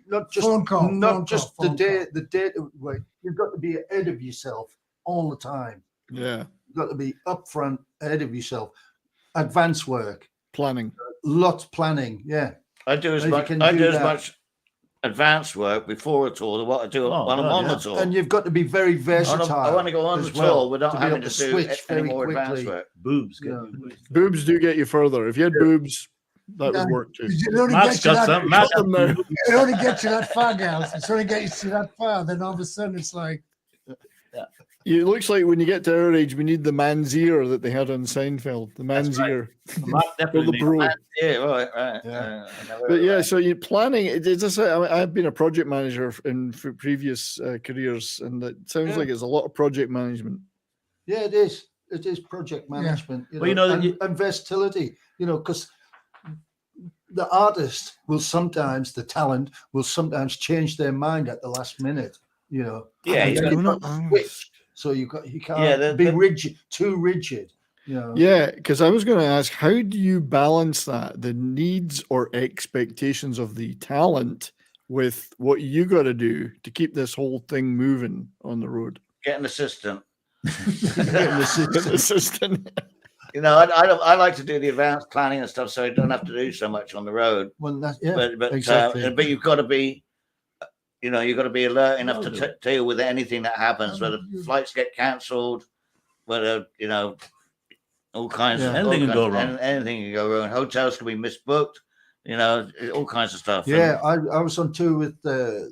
not just phone call. The day. Wait, you've got to be ahead of yourself all the time. Yeah, you've got to be upfront, ahead of yourself. Advanced work, planning, lots of planning. Yeah, I do as much advanced work before a tour than what I do when I'm on the tour. And you've got to be very versatile. I want to go on the tour without having to do any more advanced work. Boobs. Boobs do get you further. If you had boobs, that would work too. It only gets you that far, gals. It's only gets you that far. Then all of a sudden, it's like. It looks like when you get to our age, we need the man's ear that they had on Seinfeld. The man's ear. The bro. Yeah, right. Yeah. But yeah, so you're planning. I've been a project manager in previous careers, and it sounds like it's a lot of project management. Yeah, it is. It is project management. Yeah. And versatility. Because the artist will sometimes, the talent will sometimes change their mind at the last minute. Yeah, switch. So you can't be rigid, too rigid. Yeah, because I was going to ask, how do you balance that, the needs or expectations of the talent with what you got to do to keep this whole thing moving on the road? Get an assistant. Get an assistant. You know, I like to do the advanced planning and stuff, so I don't have to do so much on the road. Well, that's, yeah, But exactly. but you've got to be, you know, you've got to be alert enough to deal with anything that happens, whether flights get cancelled, whether, you know, all kinds of Anything can go wrong. Anything can go wrong. Hotels can be misbooked, you know, all kinds of stuff. Yeah, I was on tour with the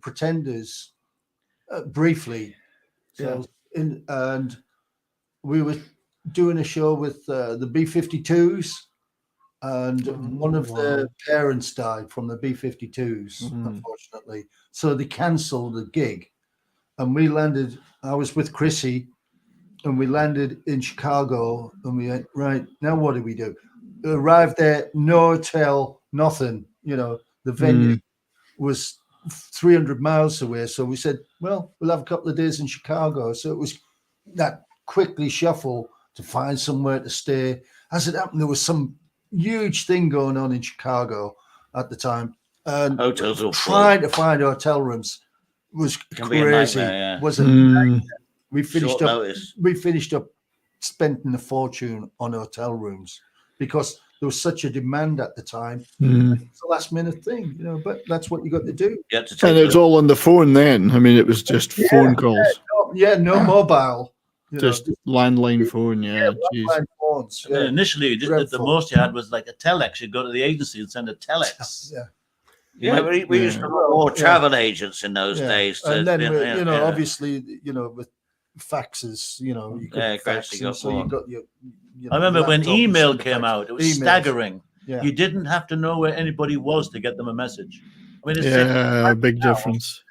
Pretenders briefly. So and we were doing a show with the B-52s, and one of the parents died from the B-52s, unfortunately. So they cancelled the gig, and we landed. I was with Chrissy, and we landed in Chicago, and we went, right, now what do we do? We arrived there, no hotel, nothing. You know, the venue was 300 miles away. So we said, well, we'll have a couple of days in Chicago. So it was that quickly shuffle to find somewhere to stay. As it happened, there was some huge thing going on in Chicago at the time. And hotels were trying to find hotel rooms was crazy. Was a nightmare. We finished up spending a fortune on hotel rooms because there was such a demand at the time. It's a last minute thing, you know, but that's what you got to do. And it was all on the phone then. I mean, it was just phone calls. No mobile. Just landline phone, landline phones. I mean, initially, the most you had was like a telex. You'd go to the agency and send a telex. We used to have more travel agents in those days. And then, obviously, with faxes, you could fax them, so you got your. I remember when email came out, it was staggering. Yeah. You didn't have to know where anybody was to get them a message. I mean, it's big difference.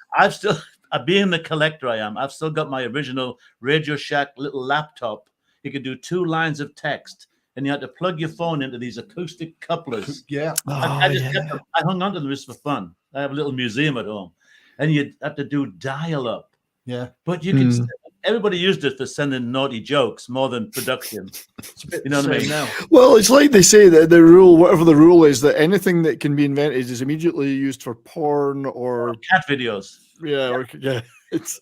Being the collector I am, I've still got my original Radio Shack little laptop. You could do 2 lines of text, and you had to plug your phone into these acoustic couplers. I hung on to them just for fun. I have a little museum at home, and you'd have to do dial-up. Yeah, but you could. Everybody used it for sending naughty jokes more than production. You know what I mean? Now. Well, it's like they say that the rule, whatever the rule is, that anything that can be invented is immediately used for porn or cat videos. It's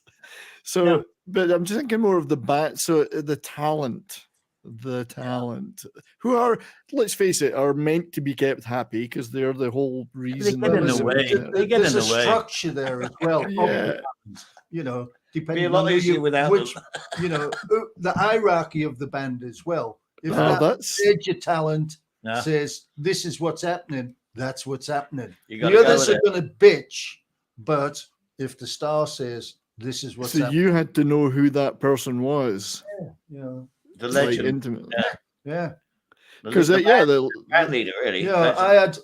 so. But I'm just thinking more of the talent, who are, let's face it, are meant to be kept happy because they're the whole reason. They get in the way. There's a structure there as well. Depending be a lot on easier without which, the hierarchy of the band as well. If that's your talent says this is what's happening, that's what's happening. The go others are going to bitch, but if the star says this is what's happening, you had to know who that person was. The legend, like, intimately. Because the band leader, really. I had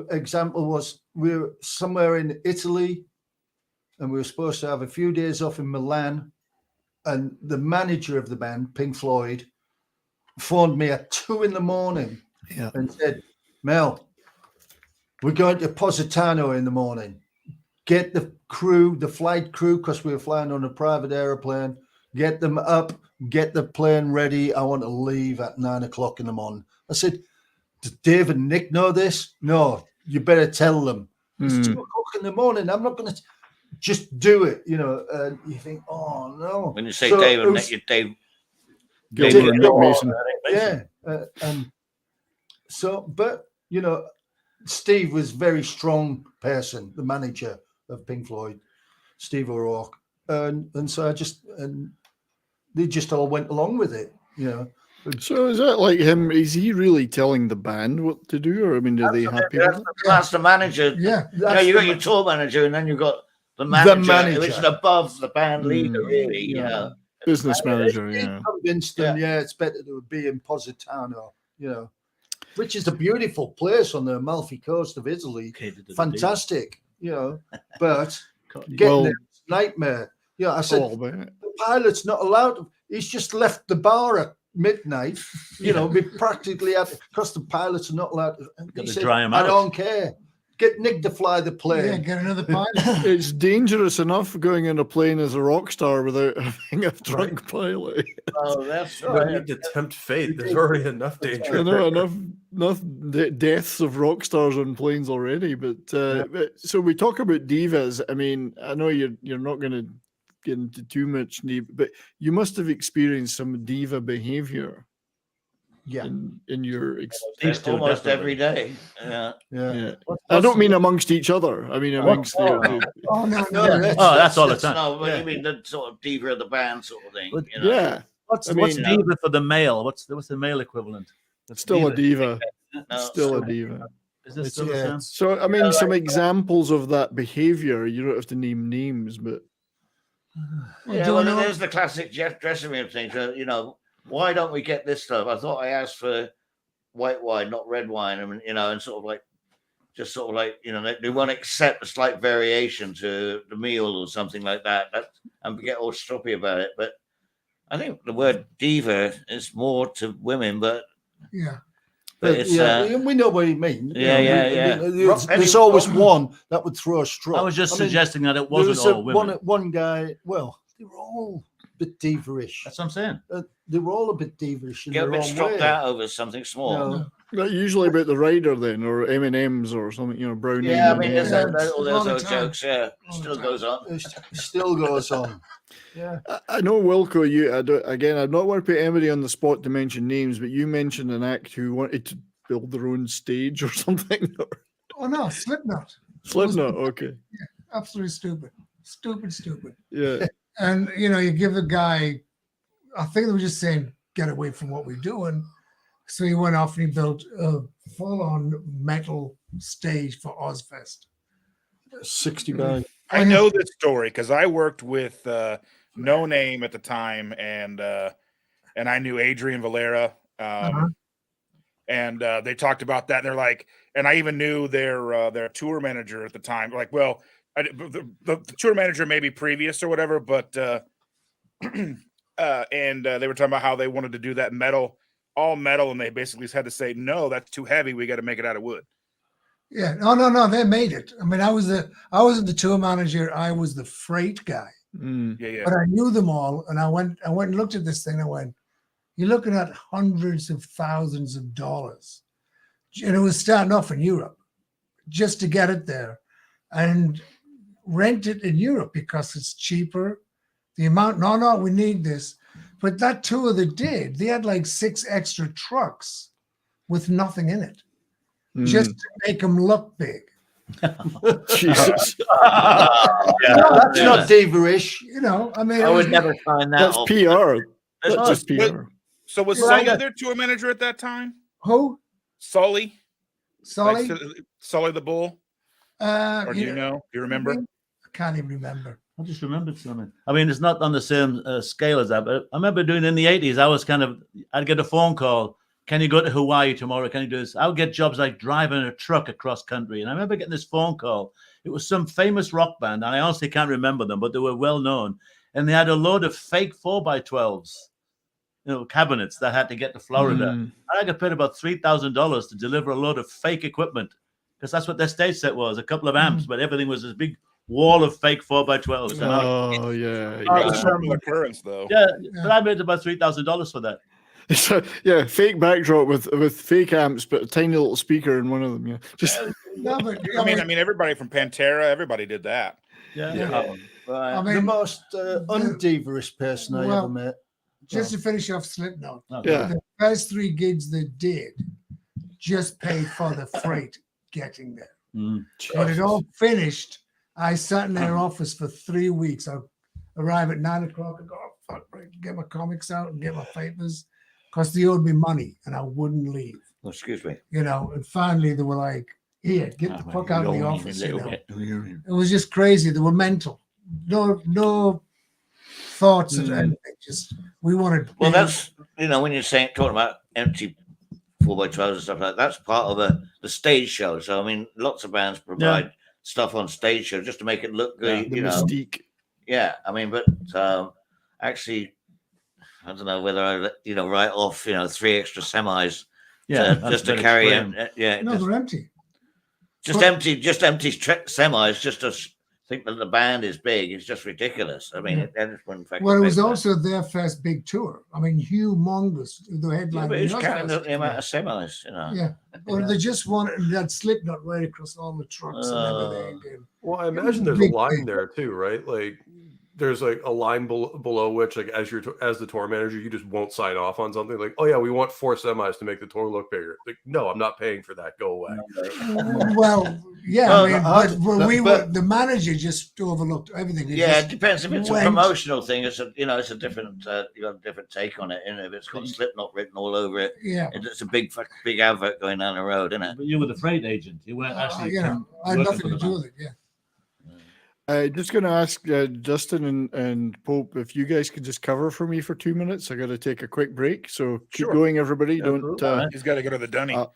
example was we were somewhere in Italy. And we were supposed to have a few days off in Milan. And the manager of the band, Pink Floyd, phoned me at 2 a.m. and said, Mel, we're going to Positano in the morning. Get the crew, the flight crew, because we were flying on a private airplane, get them up, get the plane ready. I want to leave at 9 o'clock in the morning. I said, does Dave and Nick know this? No, you better tell them. It's 2 o'clock in the morning. I'm not going to... Just do it, and you think, oh no. When you say Dave and Nick, Dave Mason. And so, but Steve was a very strong person, the manager of Pink Floyd, Steve O'Rourke, and so they just all went along with it, So is that like him? Is he really telling the band what to do, or I mean, are they happy with it? That's the manager. You got your tour manager, and then you've got the manager, which is above the band leader, really. Business manager. He convinced them, it's better to be in Positano, which is a beautiful place on the Amalfi Coast of Italy. Fantastic, but getting there is a nightmare. I said the pilot's not allowed to. He's just left the bar at midnight. We practically had because the pilots are not allowed to. Dry him out. I don't care. Get Nick to fly the plane. Yeah, get another pilot. It's dangerous enough going in a plane as a rock star without having a drunk pilot. Oh, that's right. You need to tempt fate. There's already enough danger. I know enough deaths of rock stars on planes already. But so we talk about divas. I mean, I know you're not going to get into too much diva, but you must have experienced some diva behavior. Yeah. In your almost every day. Yeah. I don't mean amongst each other. I mean amongst the. Oh no, that's all the time. No, but you mean the sort of diva of the band sort of thing. You know? Yeah. What's I mean, diva for the male? What's the male equivalent? Still a diva. No, Still a diva. Is this still the same? So I mean, some examples of that behavior. You don't have to name names, but yeah, well, there's the classic dressing room thing. So, you know, why don't we get this stuff? I thought I asked for white wine, not red wine. I mean, you know, and sort of like, just sort of like, you know, they won't accept a slight variation to the meal or something like that. And get all stroppy about it. But I think the word diva is more to women, but yeah. But it's, we know what you mean. There's always one that would throw a straw. I was just suggesting that it wasn't all women. One guy, well, they were all a bit diva-ish. That's what I'm saying. They were all a bit diva-ish in Get a their bit own stropped way. out over something small. But usually about the rider then, or M&M's or something, you know, brownie. Yeah, I mean, M&Ms. there's all those jokes. Yeah, still goes on. It still goes on. Yeah. I know, Wilco, I'd not want to put anybody on the spot to mention names, but you mentioned an act who wanted to build their own stage or something. Oh no, Slipknot. Slipknot, okay. Yeah, absolutely stupid. Stupid. Yeah. And you know, you give a guy, I think they were just saying, get away from what we're doing. So he went off and he built a full-on metal stage for Ozfest. 60 by. I know this story because I worked with No Name at the time, and I knew Adrian Valera, and they talked about that. And they're like, and I even knew their tour manager at the time. Like, well, the tour manager maybe previous or whatever, but and they were talking about how they wanted to do that all metal, and they basically had to say, no, that's too heavy. We got to make it out of wood. Yeah, no, they made it. I mean, I wasn't the tour manager. I was the freight guy. Yeah. But I knew them all, and I went and looked at this thing. I went, you're looking at hundreds of thousands of dollars, and it was starting off in Europe, just to get it there, and rent it in Europe because it's cheaper. The amount, no, we need this. But that tour they had like 6 extra trucks with nothing in it, just to make them look big. Jesus. That's not diva-ish. You know, I mean, I would never find that. That's PR. That's just But- PR. So was Sully their tour manager at that time? Who? Sully? Sully? Like, Sully the Bull? Or do you know? Do you remember? I can't even remember. I just remembered something. I mean, it's not on the same scale as that, but I remember doing in the 80s, I'd get a phone call. Can you go to Hawaii tomorrow? Can you do this? I would get jobs like driving a truck across country. And I remember getting this phone call. It was some famous rock band, and I honestly can't remember them, but they were well known. And they had a load of fake 4x12s, cabinets that had to get to Florida. And I got paid about $3,000 to deliver a load of fake equipment, because that's what their stage set was, a couple of amps, but everything was this big wall of fake 4x12s. Oh, yeah. That's a normal occurrence, though. Yeah, but I made about $3,000 for that. Yeah, fake backdrop with fake amps, but a tiny little speaker in one of them. Yeah, just. No, but I mean, everybody from Pantera, everybody did that. Yeah. I The mean, most undiva-ish person I ever met. Just to finish off Slipknot, Yeah. the first 3 gigs they did just paid for the freight getting there. When it all finished, I sat in their office for 3 weeks. I arrive at 9 o'clock and go, oh, fuck, right, get my comics out and get my papers, because they owed me money and I wouldn't leave. Oh, excuse me. You know, and finally they were like, here, get the fuck out of the office. You know? It was just crazy. They were mental. No thoughts of anything. Just we wanted. Well, that's, when you're talking about empty 4x12s and stuff like that, that's part of the stage show. So I mean, lots of bands provide stuff on stage show just to make it look good. The mystique. Yeah, I mean, but actually, I don't know whether I write off 3 extra semis. Just to carry them. No, they're empty. Just empty semis, just to think that the band is big. It's just ridiculous. I mean, Well, it was also their first big tour. I mean, humongous. The headline. But it's counting the amount of semis, Yeah, well, they just wanted that Slipknot right across all the trucks and everything. Well, I imagine there's a line there too, right? Like there's like a line below which, like, as the tour manager, you just won't sign off on something like, oh yeah, we want 4 semis to make the tour look bigger. Like, no, I'm not paying for that. Go away. Well, yeah, Well, I mean, the manager just overlooked everything. Yeah, it depends if it's a promotional thing. It's a it's a different you got a different take on it. And if it's got Slipknot written all over it, yeah, it's a big advert going down the road, isn't it? But you were the freight agent. You weren't actually. I had nothing to do with it. Yeah. Just going to ask Justin and Pope if you guys could just cover for me for 2 minutes. I got to take a quick break, so keep going, everybody. Don't. He's got to go to the dunny. I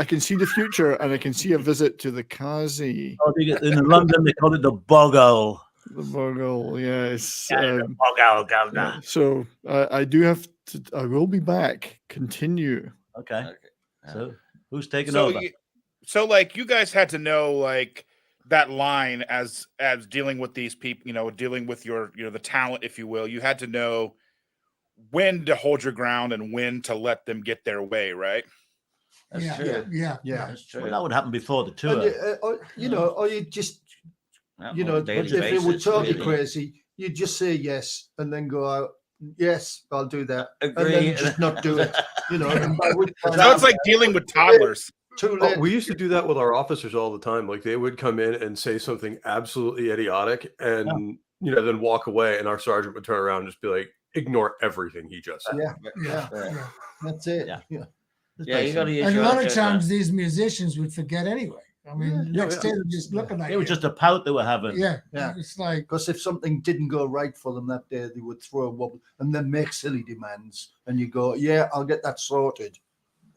can see the future, and I can see a visit to the Kazi. Oh, in London, they call it the Bogle. The Bogle, yes. The Bogle, governor. So I do have to. I will be back. Continue. Okay. So who's taking over? So, like, you guys had to know, like, that line as dealing with these people, dealing with your, the talent, if you will. You had to know when to hold your ground and when to let them get their way, right? That's true. Yeah. That's true. Well, that would happen before the tour. And, or you just, if they were totally crazy, you just say yes and then go out. Yes, I'll do that. Agree. And then just not do it. So it's like dealing with toddlers. Too late. We used to do that with our officers all the time. Like, they would come in and say something absolutely idiotic and then walk away, and our sergeant would turn around and just be like, ignore everything he just said. Yeah. That's it. You got to use. And a lot of times these musicians would forget anyway. I mean, next day they're just looking like it was just a pout they were having. Yeah. It's like, because if something didn't go right for them that day, they would throw a wobble and then make silly demands, and you go, "Yeah, I'll get that sorted."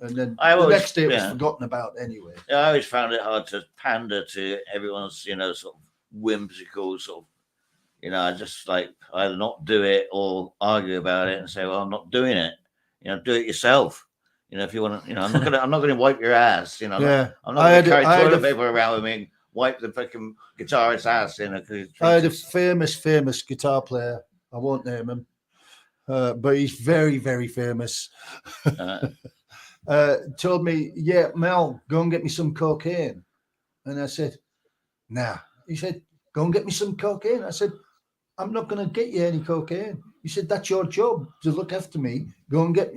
And then the next day it was forgotten about anyway. Yeah, I always found it hard to pander to everyone's, sort of whimsical sort of, I just like either not do it or argue about it and say, well, I'm not doing it. Do it yourself. If you want to, I'm not going to wipe your ass. I'm not going to carry toilet paper around with me and wipe the fucking guitarist's ass. I had a famous guitar player. I won't name him, but he's very, very famous. Told me, yeah, Mel, go and get me some cocaine. And I said, nah. He said, go and get me some cocaine. I said, I'm not going to get you any cocaine. He said, that's your job to look after me. Go and get,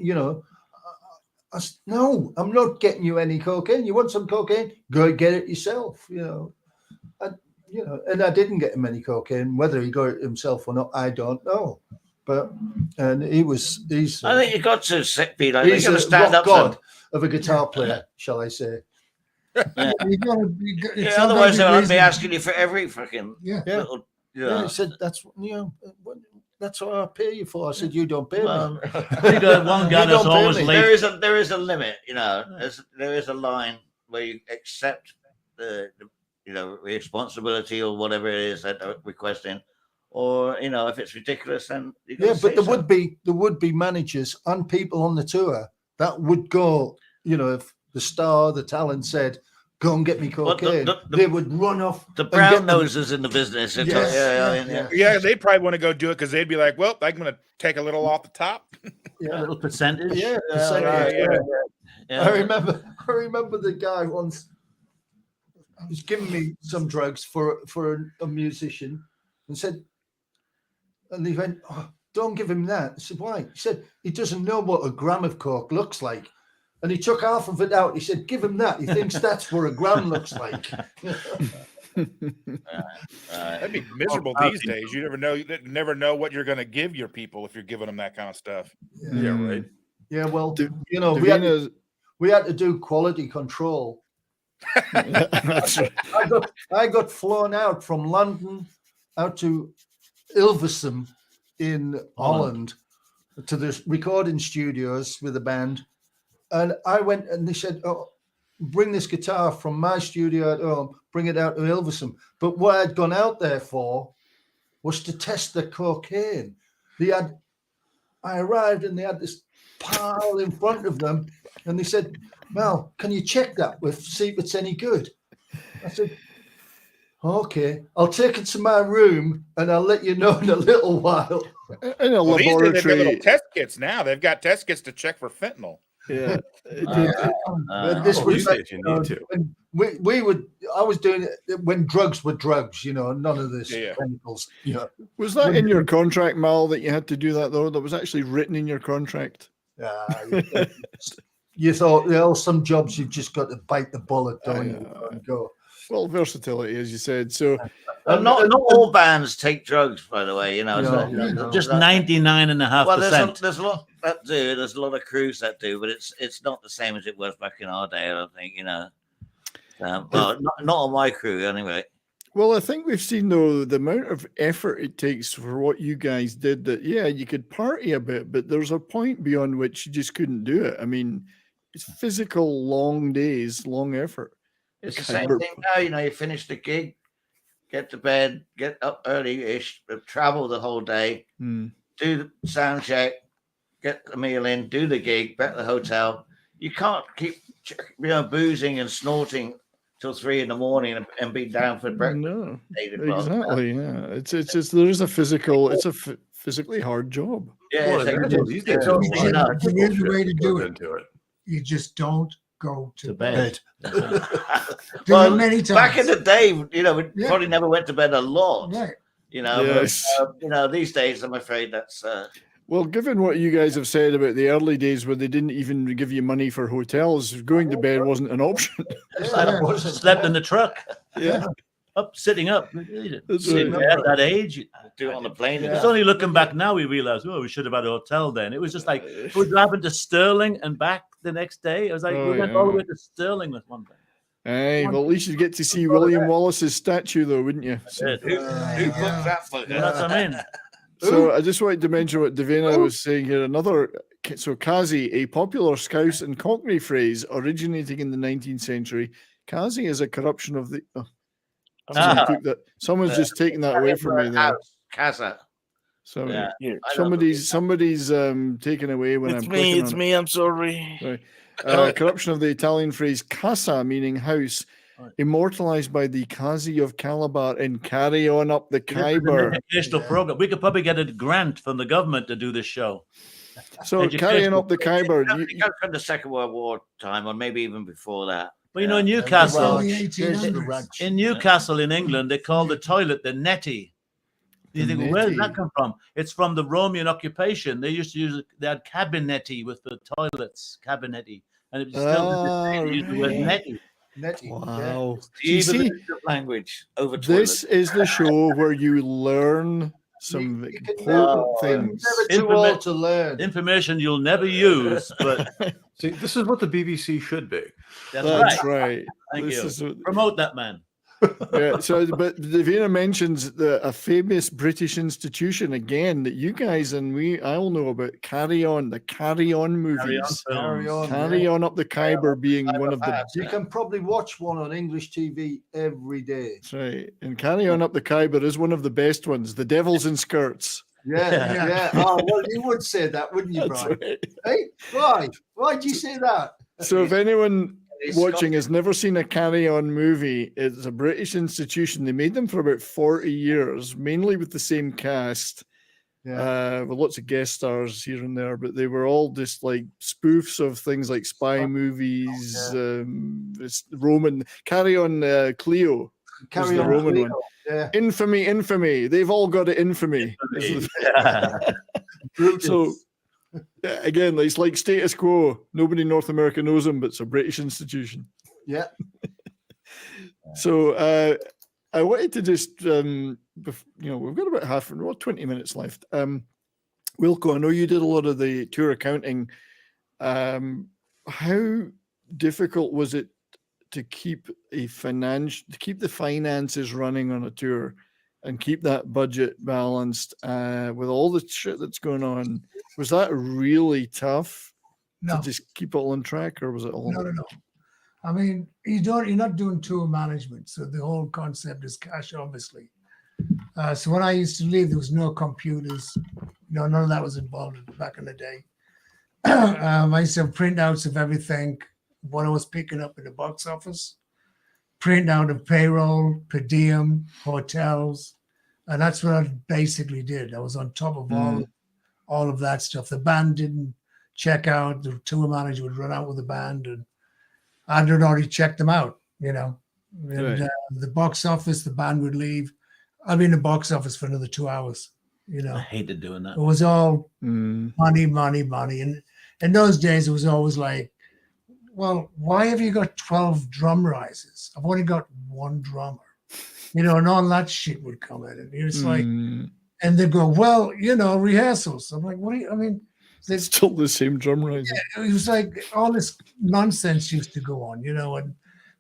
I said, no, I'm not getting you any cocaine. You want some cocaine? Go get it yourself, and I didn't get him any cocaine. Whether he got it himself or not, I don't know. But I think you got to be like, he's you got to stand up god of a guitar player, shall I say? Otherwise, they'll be asking you for every fucking little. Yeah, he said that's that's what I pay you for. I said you don't pay me. One guy that's always late. There is a limit, there is a line where you accept the responsibility or whatever it is that they're requesting. Or if it's ridiculous, then but there would be managers and people on the tour that would go. If the talent said, "Go and get me cocaine," they would run off. The brown noses in the business. They probably want to go do it because they'd be like, "Well, I'm going to take a little off the top." A little percentage. Yeah. I remember the guy once. He was giving me some drugs for a musician, and said. And he went, oh, don't give him that. I said, why? He said, he doesn't know what a gram of coke looks like. And he took half of it out. He said, give him that. He thinks that's what a gram looks like. That'd be miserable these days. You never know what you're going to give your people if you're giving them that kind of stuff. Yeah, right. Yeah, well, we had to do quality control. I got flown out from London out to Ilversum in Holland to the recording studios with the band, and I went and they said, "Oh, bring this guitar from my studio at home, bring it out to Ilversum." But what I'd gone out there for was to test the cocaine. I arrived and they had this pile in front of them, and they said, "Mel, can you check that see if it's any good?" I said, okay, I'll take it to my room and I'll let you know in a little while. In a laboratory. They've got little test kits now. They've got test kits to check for fentanyl. Yeah. This Well, was these days you need to. when we would. I was doing it when drugs were drugs. None of this Yeah. chemicals. Was that in your contract, Mal, that you had to do that though? That was actually written in your contract. You thought, some jobs you've just got to bite the bullet, don't you? And go. Well, versatility, as you said. So, not all bands take drugs, by the way. Just 99.5%. Well, there's a lot that do. There's a lot of crews that do, but it's not the same as it was back in our day. I don't think. Well, not on my crew anyway. well, I think we've seen though the amount of effort it takes for what you guys did. That you could party a bit, but there's a point beyond which you just couldn't do it. I mean, it's physical, long days, long effort. It's the same thing now. You finish the gig, get to bed, get up early-ish, travel the whole day, do the sound check, get the meal in, do the gig, back to the hotel. You can't keep boozing and snorting till 3 a.m. and be down for breakfast. No, 8 o'clock. exactly. Yeah, it's just there is a physical. It's a physically hard job. Yeah, Well, these days Here's the way to do it. into it. You just don't go to bed. Well, many times. back in the day, we probably never went to bed a lot. Right. Yes. But, these days, I'm afraid that's. Well, given what you guys have said about the early days where they didn't even give you money for hotels, going to bed wasn't an option. I slept in the truck. Yeah. Sitting up. Sitting right. at that age. Do it on the plane. It's only looking back now we realize, we should have had a hotel then. It was just like, we're driving to Stirling and back the next day. I was like, we went all the way to Stirling with one thing. Hey, well, at least you'd get to see William Wallace's statue, though, wouldn't you? Who booked that for? That's what I mean. So I just wanted to mention what Davina was saying here. So Kazi, a popular Scouse and Cockney phrase originating in the 19th century. Kazi is a corruption of the. Someone's just taken that away from me there. Casa. Sorry, somebody's taken away when It's me. I'm sorry. Corruption of the Italian phrase casa, meaning house, immortalized by the Kazi of Calabar in Carry On Up the Khyber. Educational program. We could probably get a grant from the government to do this show. So Carry On Up the Khyber. You got from the Second World War time, or maybe even before that. Well, in Newcastle, in Newcastle in England, they call the toilet the netty. You think, where did that come from? It's from the Roman occupation. They used to use they had cabinetti with the toilets, cabinetti, and it was still they used the word netty. Netty. Wow. You see, language over this is the show where you learn some important things. Never too old to learn. Information you'll never use, but see, this is what the BBC should be. That's right. Thank you. Promote that man. Yeah. So, but Davina mentions a famous British institution again that you guys and I all know about. Carry On, the Carry On movies. Carry On Up the Khyber being one of the. You can probably watch one on English TV every day. That's right. And Carry On Up the Khyber is one of the best ones. The Devils in Skirts. Yeah. Oh, well, you would say that, wouldn't you, Brian? Right. Hey, why? Why'd you say that? So if anyone watching has never seen a Carry On movie, it's a British institution. They made them for about 40 years, mainly with the same cast, with lots of guest stars here and there, but they were all just like spoofs of things like spy movies, Roman. Carry On Cleo. Carry On Roman Cleo. one. Yeah. Infamy. They've all got it. Infamy. So again, it's like status quo. Nobody in North America knows them, but it's a British institution. Yeah. So I wanted to just, we've got about 20 minutes left. Wilco, I know you did a lot of the tour accounting. How difficult was it to keep the finances running on a tour and keep that budget balanced with all the shit that's going on? Was that really tough to just keep it all on track, or was it all? No. I mean, you're not doing tour management, so the whole concept is cash, obviously. So when I used to leave, there was no computers. None of that was involved back in the day. I used to have printouts of everything, what I was picking up in the box office, print out of payroll, per diem, hotels, and that's what I basically did. I was on top of all of that stuff. The band didn't check out. The tour manager would run out with the band, and I'd already checked them out, you know. And Right. The box office, the band would leave. I'd be in the box office for another 2 hours, you know. I hated doing that. It was all Mm. money, money, money. And in those days, it was always like, well, why have you got 12 drum rises? I've only got one drummer, you know, and all that shit would come in. And it's like, Mm. and they go, well, you know, rehearsals. I'm like, what do you, I mean, It's still the same drum rising. it was like all this nonsense used to go on, you know, and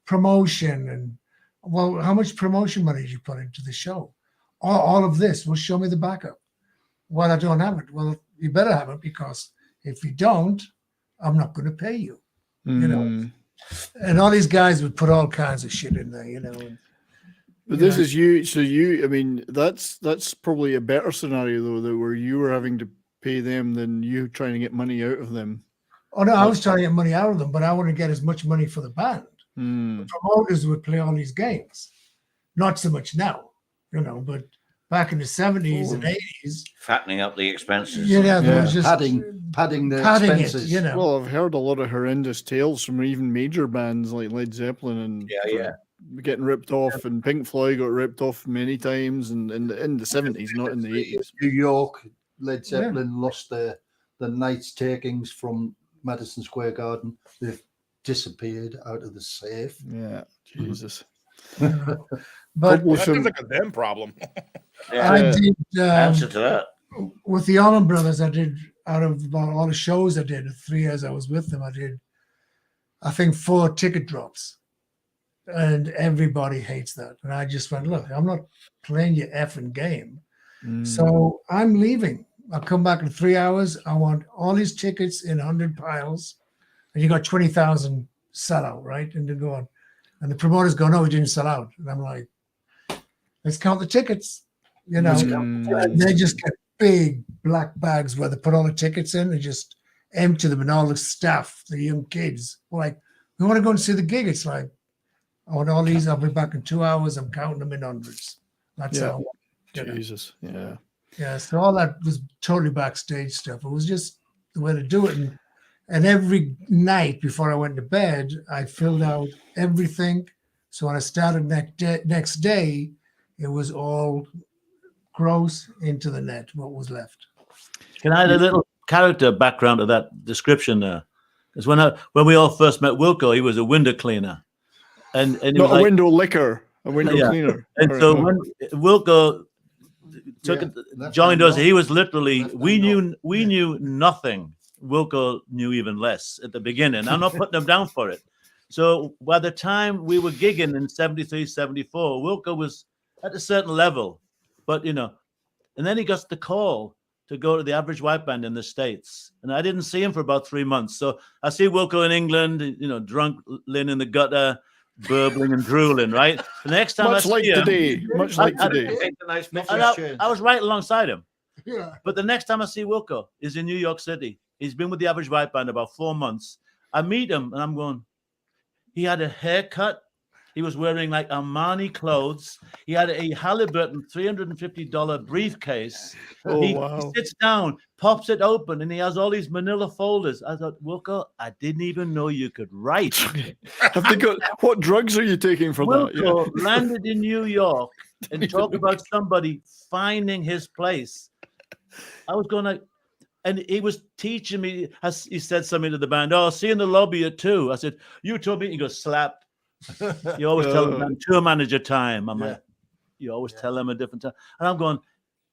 promotion. And, well, how much promotion money did you put into the show? All of this. Well, show me the backup. Well, I don't have it. Well, you better have it, because if you don't, I'm not going to pay you. You know, Mm. and all these guys would put all kinds of shit in there, you know. And, But you this know, is you. So you, I mean, that's probably a better scenario though, that where you were having to pay them than you trying to get money out of them. oh no, I was trying to get money out of them, but I want to get as much money for the band. Mm. The promoters would play all these games, not so much now, you know, but back in the 70s and 80s, Fattening up the expenses. yeah, there was just padding the padding expenses. it, you know. Well, I've heard a lot of horrendous tales from even major bands like Led Zeppelin and getting ripped off, and Pink Floyd got ripped off many times, and in the 70s, not in the 80s. New York, Led Zeppelin lost the night's takings from Madison Square Garden. They've disappeared out of the safe. Yeah, Jesus. But that sounds like a them problem. I did Answer to that. with the Allman Brothers. I did, out of about all the shows I did, the 3 years I was with them, I did, I think, 4 ticket drops, and everybody hates that. And I just went, look, I'm not playing your effing game, so I'm leaving. I'll come back in 3 hours. I want all these tickets in 100 piles, and you got 20,000 sellout, right? And they're going, and the promoters go, no, we didn't sell out. And I'm like, let's count the tickets, you know. And they just get big black bags where they put all the tickets in and just empty them, and all the staff, the young kids, were like, we want to go and see the gig. It's like, I want all these. I'll be back in 2 hours. I'm counting them in hundreds. That's how. You know. Jesus. Yeah. Yeah. So all that was totally backstage stuff. It was just the way to do it. And every night before I went to bed, I filled out everything. So when I started next day, it was all gross into the net, what was left. Can I add a little character background to that description there? Because when we all first met Wilco, he was a window cleaner, and he Not was a window licker, a window cleaner. And so when Wilco joined us, he was literally we knew nothing. Wilco knew even less at the beginning. I'm not putting him down for it. So by the time we were gigging in 73, 74, Wilco was at a certain level, but you know, and then he got the call to go to the Average White Band in the States. And I didn't see him for about 3 months. So I see Wilco in England, you know, drunk, laying in the gutter, burbling and drooling, right? The next time Much I like see him, today. Much like today. I was right alongside him. Yeah. But the next time I see Wilco is in New York City. He's been with the Average White Band about 4 months. I meet him and I'm going, he had a haircut. He was wearing like Armani clothes. He had a Halliburton $350 briefcase. He sits down, pops it open, and he has all these manila folders. I thought, Wilco, I didn't even know you could write. Have they got, what drugs are you taking for that? Wilco landed in New York and talked about somebody finding his place. I was going like, and he was teaching me, as he said something to the band, oh, I'll see you in the lobby at 2. I said, you told me, he goes, slap. You always tell them tour manager time. I'm like, you always tell them a different time. And I'm going,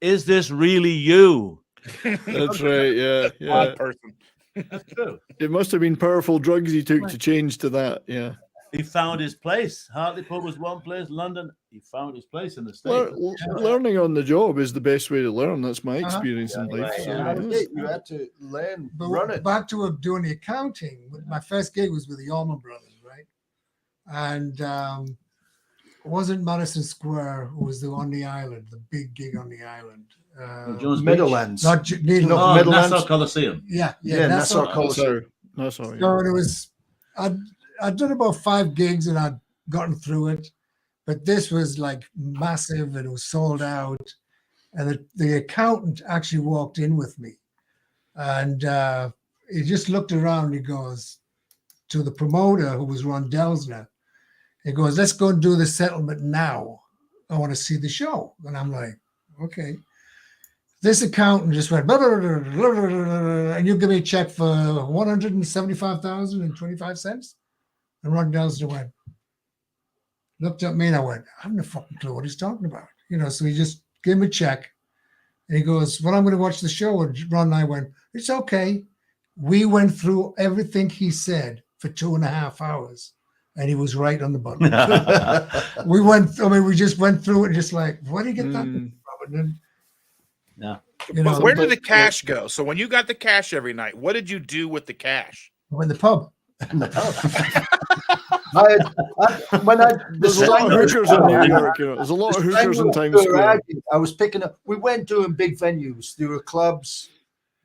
is this really you? That's right. Yeah. Odd person. That's true. It must have been powerful drugs he took to change to that. Yeah. He found his place. Hartlepool was one place. London, he found his place in the States. Learning on the job is the best way to learn. That's my experience in life. You had to learn, But run it. back to doing the accounting, my first gig was with the Allman Brothers, right? And it wasn't Madison Square who was on the island, the big gig on the island. Meadowlands. Nassau Coliseum. Yeah, Nassau Coliseum. Nassau, yeah. So it was, I'd done about 5 gigs and I'd gotten through it, but this was like massive and it was sold out. And the accountant actually walked in with me, and he just looked around. He goes to the promoter who was Ron Delsner. He goes, let's go and do the settlement now. I want to see the show. And I'm like, okay. This accountant just went, blah, blah, blah, blah, blah, blah, and you give me a check for $175,025. And Ron Delsner went, looked at me and I went, I have no fucking clue what he's talking about. So he just gave me a check. And he goes, well, I'm going to watch the show. And Ron and I went, it's okay. We went through everything he said for 2.5 hours. And he was right on the button. We just went through it and just like, where do you get that from? And then, But where did the cash go? So when you got the cash every night, what did you do with the cash? In the pub. There's a lot of hookers in New York. There's a lot of hookers in Times Square. I was picking up. We weren't doing big venues. There were clubs,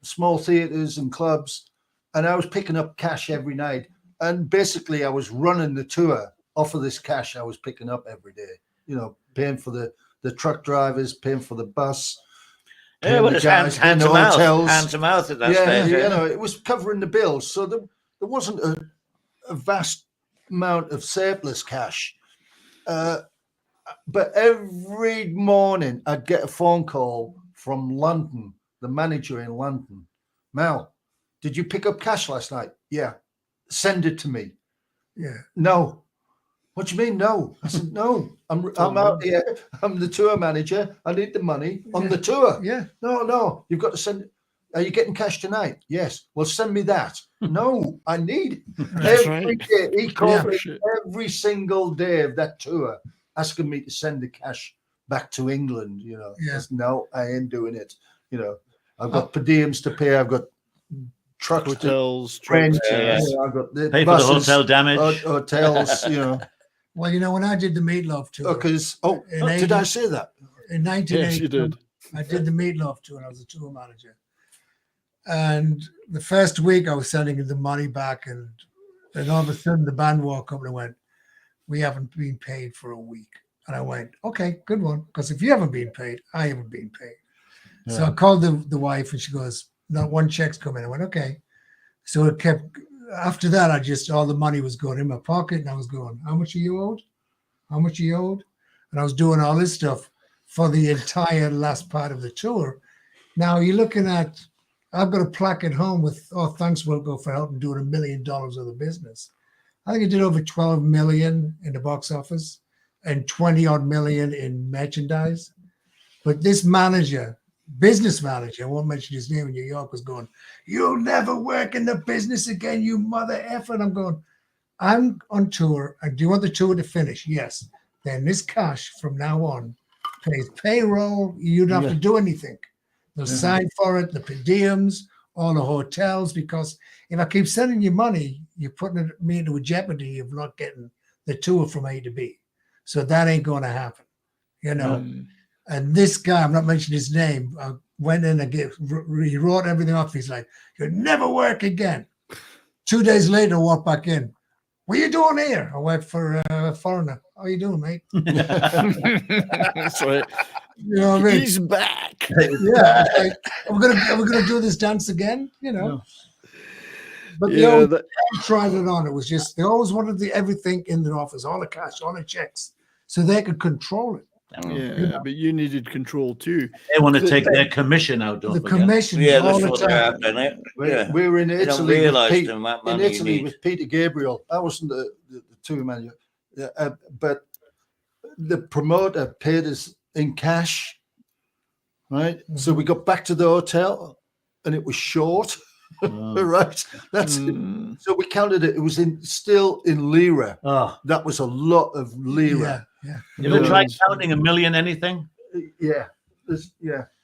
small theaters, and clubs, and I was picking up cash every night. And basically, I was running the tour off of this cash I was picking up every day. Paying for the the truck drivers, paying for the bus. Yeah, well, it's hand to mouth. Hand to mouth at that stage. You know, it was covering the bills. So there wasn't a vast amount of surplus cash. But every morning I'd get a phone call from London, the manager in London. Mel, did you pick up cash last night? Yeah. Send it to me. Yeah. No. What do you mean, no? I said, no. I'm out here. I'm the tour manager. I need the money on the tour. Yeah. No. You've got to send it. Are you getting cash tonight? Yes. Well, send me that. No, I need every day. He called me every single day of that tour, asking me to send the cash back to England. You know, no, I ain't doing it. You know, I've got per diems to pay. I've got trucks, hotels, rent. I've got the pay buses, for the hotel damage, hotels. You know. Well, you know, when I did the Meatloaf tour, did I say that? In 1980, yes, you did. I did the Meatloaf tour, and I was a tour manager. And the first week, I was sending him the money back, and then all of a sudden, the band walked up and went, "We haven't been paid for a week." And I went, "Okay, good one, because if you haven't been paid, I haven't been paid." Yeah. So I called the wife, and she goes, "Not one check's coming." I went, "Okay." So it kept. After that, all the money was going in my pocket, and I was going, "How much are you owed? How much are you owed?" And I was doing all this stuff for the entire last part of the tour. Now you're looking at, I've got a plaque at home with, thanks, Wilco, for helping doing $1 million of the business. I think I did over 12 million in the box office and 20 odd million in merchandise. But this business manager, I won't mention his name in New York, was going, "You'll never work in the business again, you mother effer." And I'm going, "I'm on tour. And do you want the tour to finish?" "Yes." "Then this cash from now on pays payroll. You don't have to do anything. They'll sign for it, the per diems, all the hotels, because if I keep sending you money, you're putting me into a jeopardy of not getting the tour from A to B. So that ain't going to happen, you know." And this guy, I'm not mentioning his name, I went in and he wrote everything off. He's like, "You'll never work again." 2 days later, I walked back in. "What are you doing here?" "I work for a foreigner." "How you doing, mate?" That's right. You know what I mean? He's back. Yeah. Like, are we gonna do this dance again? You know. No. But they always tried it on. It was just, they always wanted everything in their office, all the cash, all the checks, so they could control it. Yeah, but you needed control too. They want to take their commission out, don't the commission all the time. We were in Italy with Peter Gabriel. I wasn't the tour manager, but the promoter paid us in cash, right? Mm-hmm. So we got back to the hotel, and it was short, right? That's so we counted it. It was still in lira. That was a lot of lira. Yeah. You ever tried counting $1 million anything? Yeah.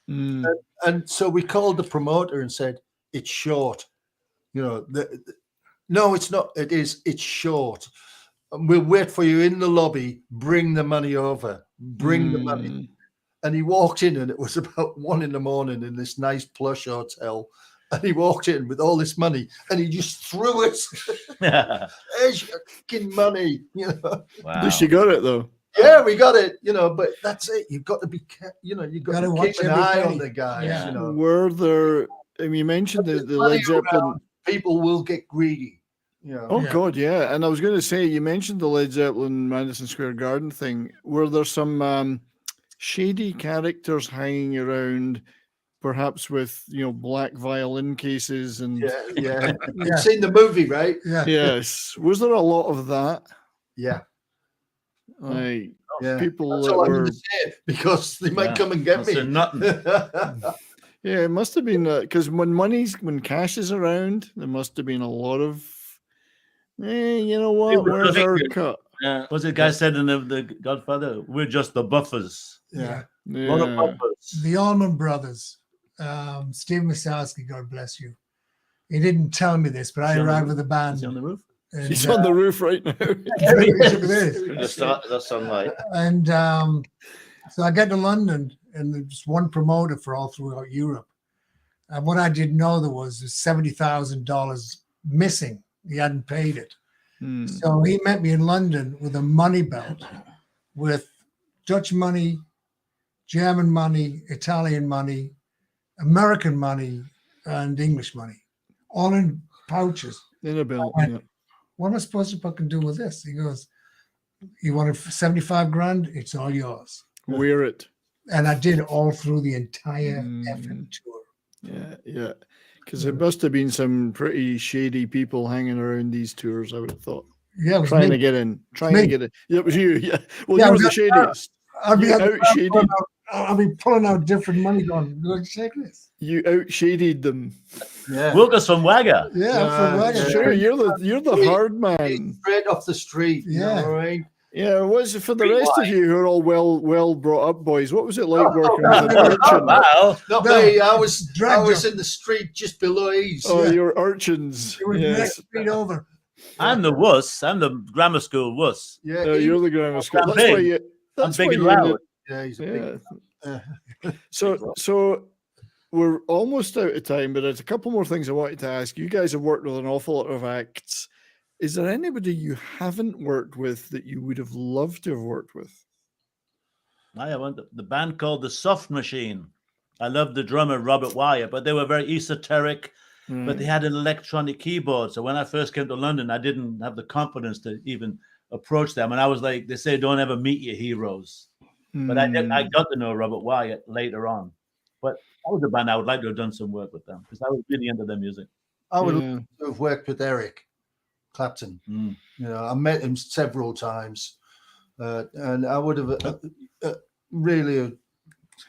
And so we called the promoter and said, "It's short." You know, no, it's not. It's short. We'll wait for you in the lobby. Bring the money over. Bring the money. And he walked in, and it was about 1 a.m. in this nice plush hotel. And he walked in with all this money, and he just threw it. There's your fucking money, you know. Wow. At least you got it, though. Yeah, we got it, you know. But that's it. You've got to be, you've got to keep an eye on the guys. Yeah. You know. Were there? I mean, you mentioned the Led Zeppelin. people will get greedy. You know. Oh God, yeah. And I was going to say, you mentioned the Led Zeppelin Madison Square Garden thing. Were there some shady characters hanging around, perhaps with black violin cases and? Yeah. You've seen the movie, right? Yeah. Yes. Was there a lot of that? Yeah. Like Yeah. people That's that all I'm were. gonna say, because they might come and get me. Nothing. Yeah, it must have been because when cash is around, there must have been a lot of. You know what? Where's our cut? What's the guy said in the Godfather? We're just the buffers. Yeah. What a buffers. The Allman Brothers, Steve Masowski, God bless you. He didn't tell me this, but I arrived with a band. Is he on the roof? And, He's on the roof right now. The sunlight. And so I get to London, and there's one promoter for all throughout Europe. And what I didn't know there was $70,000 missing. He hadn't paid it. So he met me in London with a money belt with Dutch money, German money, Italian money, American money, and English money, all in pouches. In a belt. And what am I supposed to fucking do with this? He goes, you want 75 grand? It's all yours. Wear it. And I did all through the entire effing tour. Yeah. Because it must have been some pretty shady people hanging around these tours, I would have thought. Yeah, it was trying me. to get in. Trying Me. to get in. Yeah, it was you. Yeah. Well, Yeah, you were the I was- shadiest. I'll be You out-shaded. I'll be pulling out different money going, go check this. You out-shaded them. Yeah. Wilkes from Wagga. Yeah, I'm from Wagga. Sure, you're the hard man. Straight off the street. Yeah. You know what I mean? Yeah, was for the rest of you who are all well brought up boys? What was it like working with an urchin? Not me. I was in the street just below East. Oh, you're urchins. It was Yes. next street over. I'm the wuss. I'm the grammar school wuss. Yeah, You're the grammar school. I'm That's big. why you. I'm That's big why and you ended- loud. Yeah, he's a Yeah. big. So we're almost out of time, but there's a couple more things I wanted to ask. You guys have worked with an awful lot of acts. Is there anybody you haven't worked with that you would have loved to have worked with? I went the band called the Soft Machine. I loved the drummer Robert Wyatt, but they were very esoteric. But they had an electronic keyboard. So when I first came to London, I didn't have the confidence to even approach them. And I was like, they say, don't ever meet your heroes. But I got to know Robert Wyatt later on. But that was a band I would like to have done some work with them because I was really into their music. I would love to have worked with Eric Clapton. You know, I met him several times, and I would have really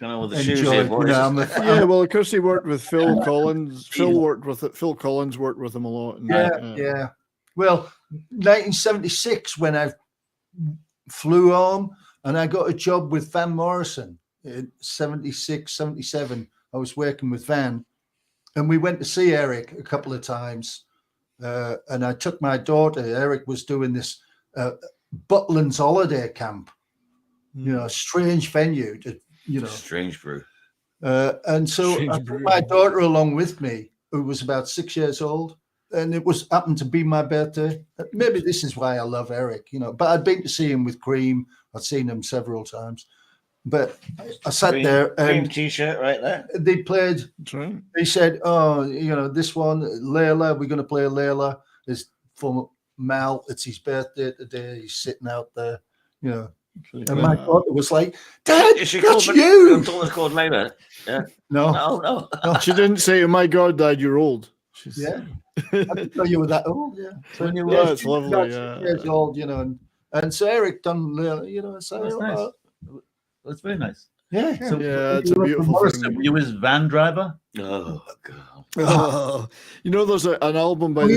with the shoes enjoyed. here, You know, boys. Yeah, well, of course he worked with Phil Collins. Phil Collins worked with him a lot. And, yeah. Well, 1976 when I flew home and I got a job with Van Morrison. In 76, 77, I was working with Van, and we went to see Eric a couple of times. And I took my daughter. Eric was doing this Butland's holiday camp. You know, a strange venue. Strange brew. And so I took my daughter along with me, who was about 6 years old, and it happened to be my birthday. Maybe this is why I love Eric, you know. But I'd been to see him with Cream. I'd seen him several times. But I sat there Cream and t-shirt right there. they played. They said, "Oh, you know, this one, Layla. We're going to play Layla. Is for Mal. It's his birthday today. He's sitting out there, you know." And my daughter was like, "Dad, Is she that's called you." It's called Layla. Yeah. No. No. She didn't say, "Oh my God, Dad, you're old." Yeah, I didn't know you were that old. Yeah, so When you yeah, were, it's she was lovely, about yeah. 6 years old, you know, and so Eric done, you know, so That's nice. That's very nice. yeah, So Yeah, it's a beautiful thing. were you his van driver? Oh God. Oh, you know, there's an album by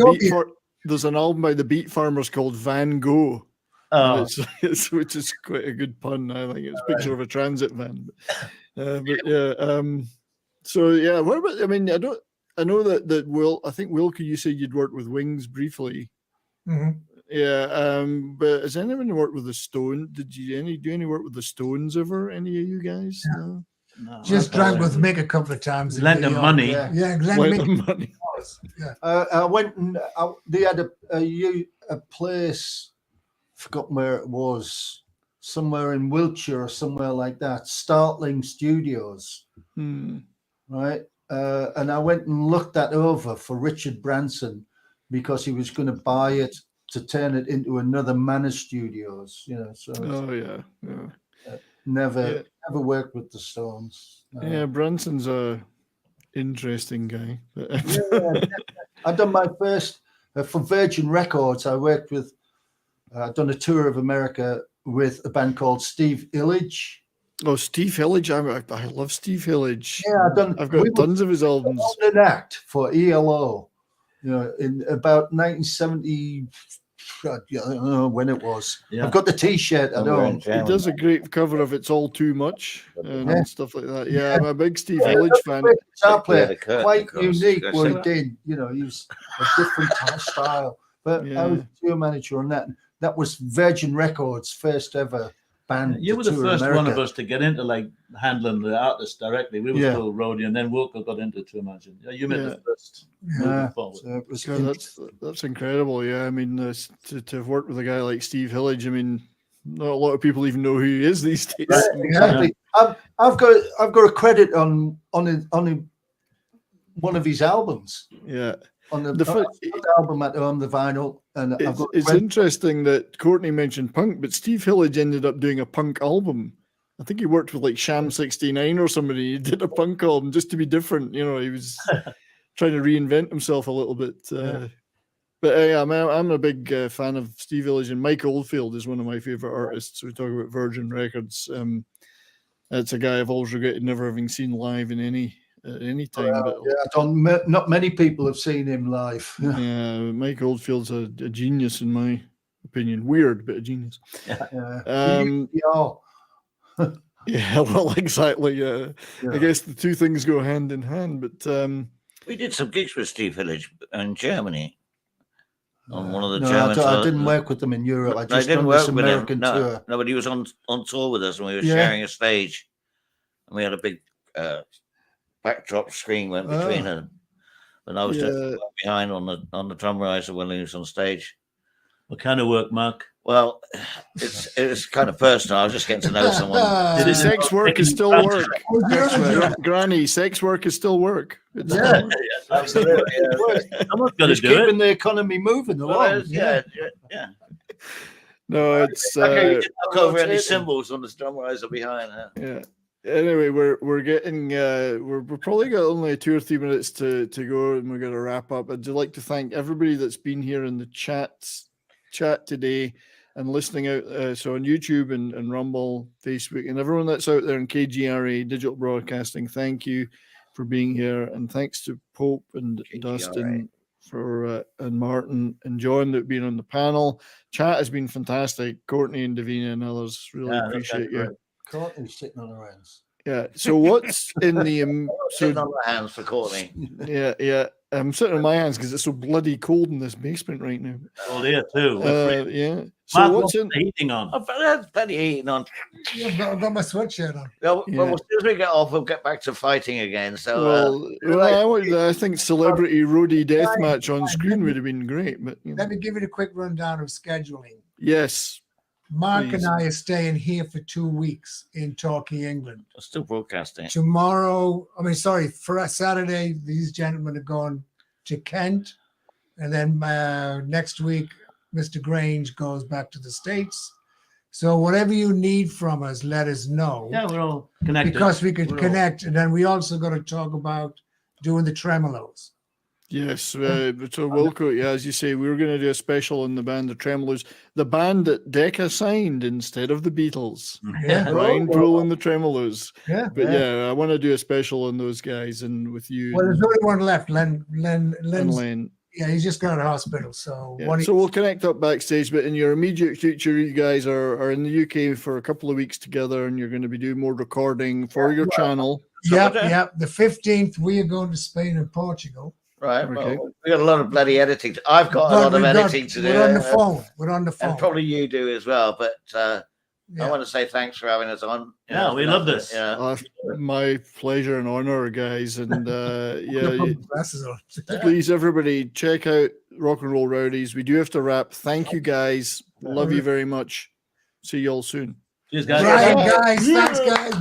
there's an album by the Beat Farmers called Van Gogh. Oh. Which is quite a good pun. I think it's a picture of a transit van. But yeah, so yeah. What about? I mean, I know that Will. I think Wilke, you said you'd worked with Wings briefly. Mhm. Yeah. But has anyone worked with the Stone? Did you do any work with the Stones ever? Any of you guys? No. Just drank with Mick a couple of times. in Lent New him York. money. Yeah, lent Lent Mick them money. Yeah. I went and they had a place. Forgotten where it was, somewhere in Wiltshire or somewhere like that. Startling Studios, right? and I went and looked that over for Richard Branson because he was going to buy it to turn it into another Manor Studios. So never worked with the Stones. Yeah, Branson's a interesting guy. I've done my first for Virgin Records. I worked with. I've done a tour of America with a band called Steve Illage. Oh, Steve Hillage! I love Steve Hillage. Yeah, I've got tons of his albums. An act for ELO, in about 1970. I don't know when it was. Yeah. I've got the T-shirt. I don't. He does a great cover of "It's All Too Much" and stuff like that. Yeah, I'm a big Steve Hillage fan. Guitar player, quite unique what he did. He was a different style. But I was tour manager on that. That was Virgin Records' first ever band. You were the first one of us to get into handling the artists directly. We were still roadie, and then Wilco got into tour managing. You made the first. So that's incredible. Yeah, I mean, to have worked with a guy like Steve Hillage, I mean, not a lot of people even know who he is these days. Yeah, exactly. I've got a credit on one of his albums. Yeah. On the album at home, the vinyl, and it's interesting that Courtney mentioned punk, but Steve Hillage ended up doing a punk album. I think he worked with Sham 69 or somebody. He did a punk album just to be different. He was trying to reinvent himself a little bit. But I'm a big fan of Steve Hillage, and Mike Oldfield is one of my favorite artists. We talk about Virgin Records. That's a guy I've always regretted never having seen live at any time. Not many people have seen him live. Yeah, Mike Oldfield's a genius in my opinion. Weird, but a genius. Yeah, well, exactly. I guess the two things go hand in hand. But we did some gigs with Steve Hillage in Germany on one of the German. I didn't work with them in Europe. I just didn't work with American tour. No, but he was on tour with us, and we were sharing a stage, and we had a big backdrop screen went between them, and I was just behind on the drum riser when he was on stage. What kind of work, Mark? Well, it's kind of personal. I was just getting to know someone. Sex work is still work. Granny, sex work is still work. Absolutely. Someone's got to do keeping the economy moving along. Yeah. No, it's knock over any symbols on the drum riser behind her. Yeah. Anyway, we're getting we're probably got only 2 or 3 minutes to go, and we're going to wrap up. I'd like to thank everybody that's been here in the chat today and listening out. So on YouTube and Rumble, Facebook, and everyone that's out there in KGRA Digital Broadcasting, thank you for being here, and thanks to Pope and KGRA. Dustin for and Martin and John that being on the panel. Chat has been fantastic. Courtney and Davina and others, really appreciate you. Courtney's sitting on her hands. Yeah. So what's in the sitting on my hands for Courtney? Yeah. I'm sitting on my hands because it's so bloody cold in this basement right now. Oh, there too. Yeah. So Mark, what's in the heating on? I've had plenty of heating on. I've got my sweatshirt on. Well, as soon as we get off, we'll get back to fighting again. So, I think celebrity roadie deathmatch on screen would have been great. But let me give you a quick rundown of scheduling. Yes. Mark and I are staying here for 2 weeks in Torquay, England. I'm still broadcasting. For Saturday, these gentlemen are going to Kent. And then next week, Mr. Grange goes back to the States. So whatever you need from us, let us know. Yeah, we're all connected. Because we could connect. And then we also got to talk about doing the tremolos. Yes, so Wilco, as you say, we were going to do a special on the band The Tremolos, the band that Decca signed instead of the Beatles. Yeah, Brian Poole and the Tremolos. Yeah, but I want to do a special on those guys and with you. Well, there's only one left, Len. Yeah, he's just got a hospital. So so we'll connect up backstage. But in your immediate future, you guys are in the UK for a couple of weeks together, and you're going to be doing more recording for your channel. Yeah. The 15th, we are going to Spain and Portugal. Right. Okay. Well, we got a lot of bloody editing. I've got a lot of editing to do. We're on the phone. We're on the phone. And probably you do as well. But I want to say thanks for having us on. Yeah, we love this. Yeah. My pleasure and honor, guys. And please, everybody, check out Rock and Roll Rowdies. We do have to wrap. Thank you, guys. Love you very much. See you all soon. Cheers, guys. Right, guys. Thanks, guys.